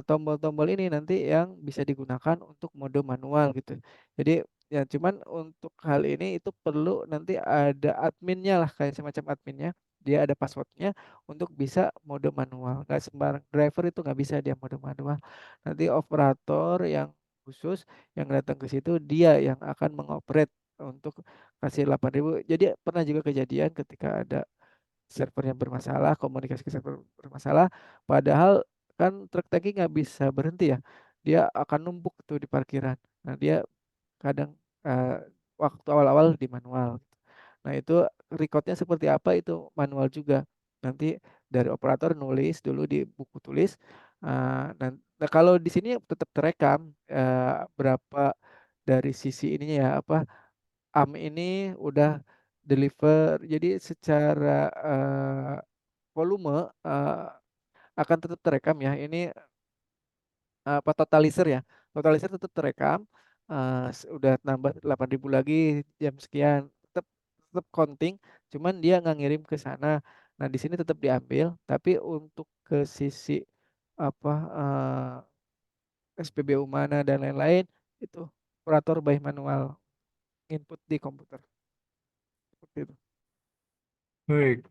tombol-tombol ini nanti yang bisa digunakan untuk mode manual gitu. Jadi ya cuman untuk hal ini itu perlu nanti ada adminnya lah, kayak semacam adminnya. Dia ada passwordnya untuk bisa mode manual. Nggak sembarang driver itu nggak bisa dia mode manual. Nanti operator yang khusus yang datang ke situ dia yang akan mengoperate untuk kasih 8.000. Jadi pernah juga kejadian ketika ada servernya bermasalah, komunikasi ke server bermasalah, padahal kan truk tangki nggak bisa berhenti ya. Dia akan numpuk tuh di parkiran. Nah, dia kadang eh, waktu awal-awal di manual. Nah, itu recordnya seperti apa itu manual juga. Nanti dari operator nulis dulu di buku tulis. Nah, kalau di sini tetap terekam berapa dari sisi ininya ya, apa AM ini udah deliver. Jadi secara eh, volume akan tetap terekam ya. Ini apa totalizer ya. Totalizer tetap terekam. Udah nambah 8.000 lagi jam sekian. Tetap tetap counting, cuman dia nggak ngirim ke sana. Nah, di sini tetap diambil, tapi untuk ke sisi apa SPBU mana dan lain-lain itu operator by manual input di komputer seperti itu. Baik,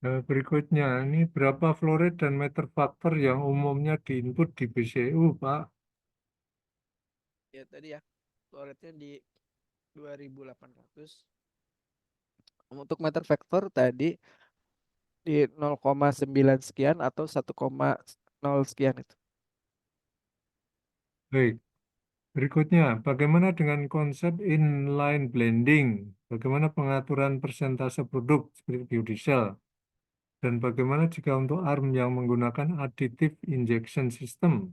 berikutnya, ini berapa flow rate dan meter faktor yang umumnya diinput di PCU, Pak? Ya tadi ya, flow rate-nya di 2.800. Untuk meter vektor tadi di 0,9 sekian atau 1,0 sekian itu. Baik, berikutnya, bagaimana dengan konsep inline blending? Bagaimana pengaturan persentase produk seperti biodiesel? Dan bagaimana jika untuk ARM yang menggunakan additive injection system?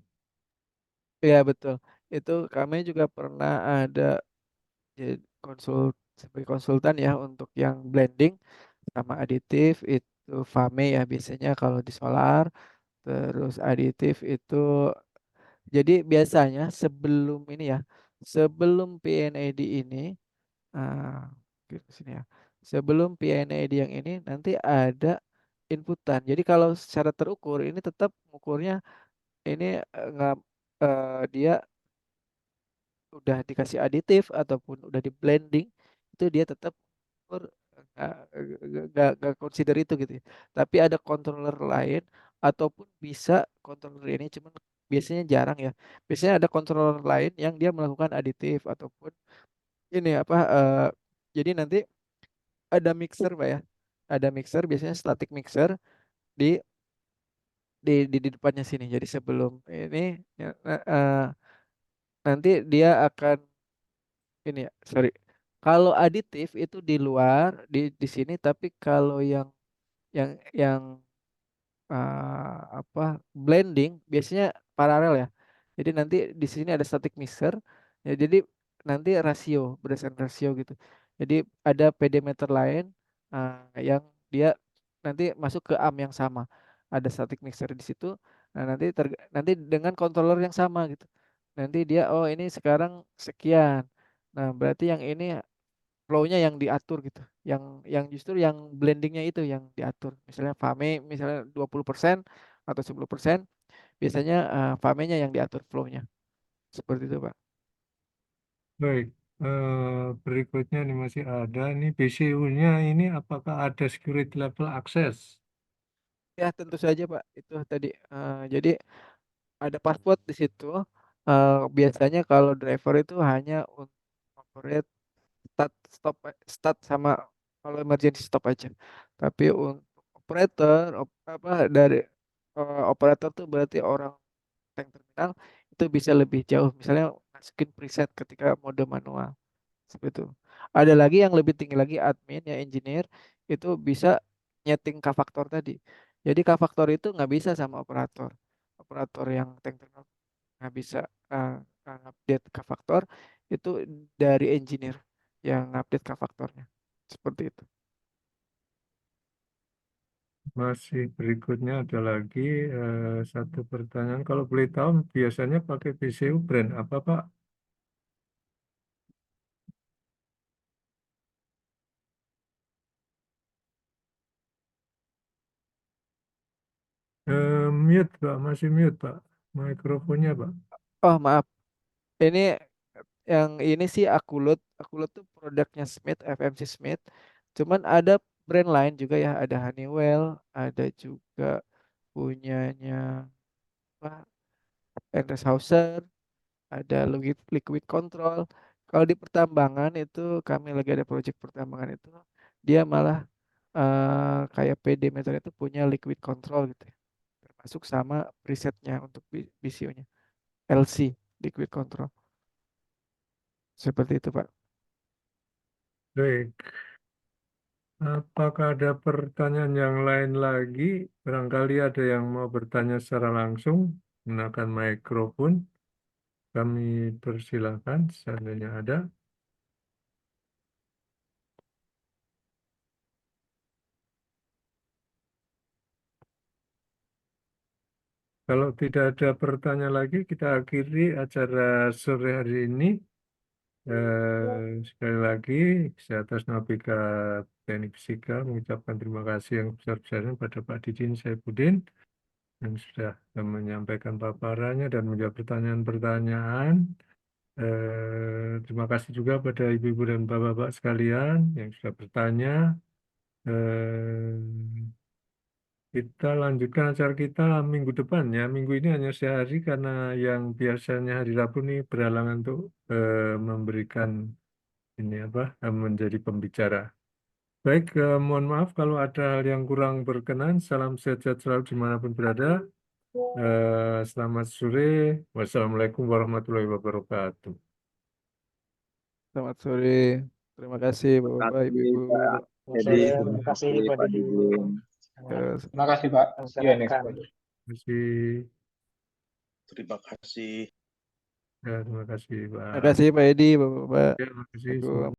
Iya betul. Itu kami juga pernah ada jadi sebagai konsultan ya untuk yang blending sama aditif itu FAME ya biasanya kalau di solar. Terus aditif itu jadi biasanya sebelum ini ya, sebelum PNAD ini ke sini ya. Sebelum PNAD yang ini nanti ada inputan. Jadi kalau secara terukur ini tetap ukurnya ini nggak dia udah dikasih aditif ataupun udah di blending, itu dia tetap ukur nggak nggak consider itu gitu ya. Tapi ada controller lain ataupun bisa controller ini cuman biasanya jarang ya. Biasanya ada controller lain yang dia melakukan aditif ataupun ini apa jadi nanti ada mixer Pak ya. Ada mixer biasanya static mixer di di depannya sini. Jadi sebelum ini ya, nanti dia akan ini ya, sorry. Kalau aditif itu di luar di sini, tapi kalau yang apa blending biasanya paralel ya. Jadi nanti di sini ada static mixer. Ya, jadi nanti rasio berdasarkan rasio gitu. Jadi ada PD meter lain yang dia nanti masuk ke AM yang sama. ada static mixer di situ. Nah, nanti dengan controller yang sama gitu. Nanti dia oh ini sekarang sekian. Nah, berarti yang ini flow-nya yang diatur gitu. Yang justru yang blendingnya itu yang diatur. Misalnya Fame misalnya 20% atau 10%, biasanya Fame-nya yang diatur flow-nya. Seperti itu, Pak. Baik, berikutnya ini masih ada nih BCU-nya ini apakah ada security level access? Ya, tentu saja, Pak. Itu tadi. Jadi ada password di situ. Biasanya kalau driver itu hanya untuk operate start, stop, start sama kalau emergency stop aja. Tapi untuk operator, apa dari operator tuh berarti orang tank terminal itu bisa lebih jauh. Misalnya masukin preset ketika mode manual. Seperti itu. Ada lagi yang lebih tinggi lagi admin ya engineer itu bisa nyeting K-faktor tadi. Jadi K-faktor itu nggak bisa sama operator. Operator yang tank terminal nggak bisa uh, update K-faktor itu dari engineer yang update K-faktornya. Seperti itu. Masih berikutnya ada lagi satu pertanyaan. Kalau boleh tahu biasanya pakai BCU brand apa Pak? Mute Pak, masih mute Pak. Mikrofonnya Pak. Oh maaf, ini yang ini sih Akulut. Akulut tuh produknya Smith, FMC Smith. Cuman ada brand lain juga ya, ada Honeywell, ada juga punyanya apa, Endreshauser, ada liquid control. Kalau di pertambangan itu kami lagi ada project pertambangan itu dia malah kayak PD Meter itu punya liquid control gitu ya. Termasuk sama presetnya untuk BCU-nya. LC, liquid control. Seperti itu, Pak. Baik, apakah ada pertanyaan yang lain lagi? Barangkali ada yang mau bertanya secara langsung menggunakan mikrofon. Kami persilahkan seandainya ada. Kalau tidak ada pertanyaan lagi, kita akhiri acara sore hari ini. Sekali lagi, saya atas nama BK Teknik Fisika mengucapkan terima kasih yang besar-besarnya pada Pak Didin Saifuddin yang sudah menyampaikan paparannya dan menjawab pertanyaan-pertanyaan. Terima kasih juga pada ibu-ibu dan bapak-bapak sekalian yang sudah bertanya. Eh, kita lanjutkan acara kita minggu depan ya. Minggu ini hanya sehari karena yang biasanya hari Rabu ini berhalangan untuk memberikan ini apa menjadi pembicara. Baik, mohon maaf kalau ada hal yang kurang berkenan. Salam sehat selalu dimanapun berada. Selamat sore. Wassalamualaikum warahmatullahi wabarakatuh. Selamat sore. Terima kasih Terima Bapak-bapak, kasih Ibu-ibu. Pak Sore, Edi, terima terima kasih kasih Pak Pak Didi. Didin. Sangat Ya, Terima kasih, Pak. See you next mencerahkan. time. Terima kasih. Terima kasih. Ya, terima kasih terima Pak. kasih Pak Edi, Bapak-bapak. Ya, terima kasih. Assalamualaikum.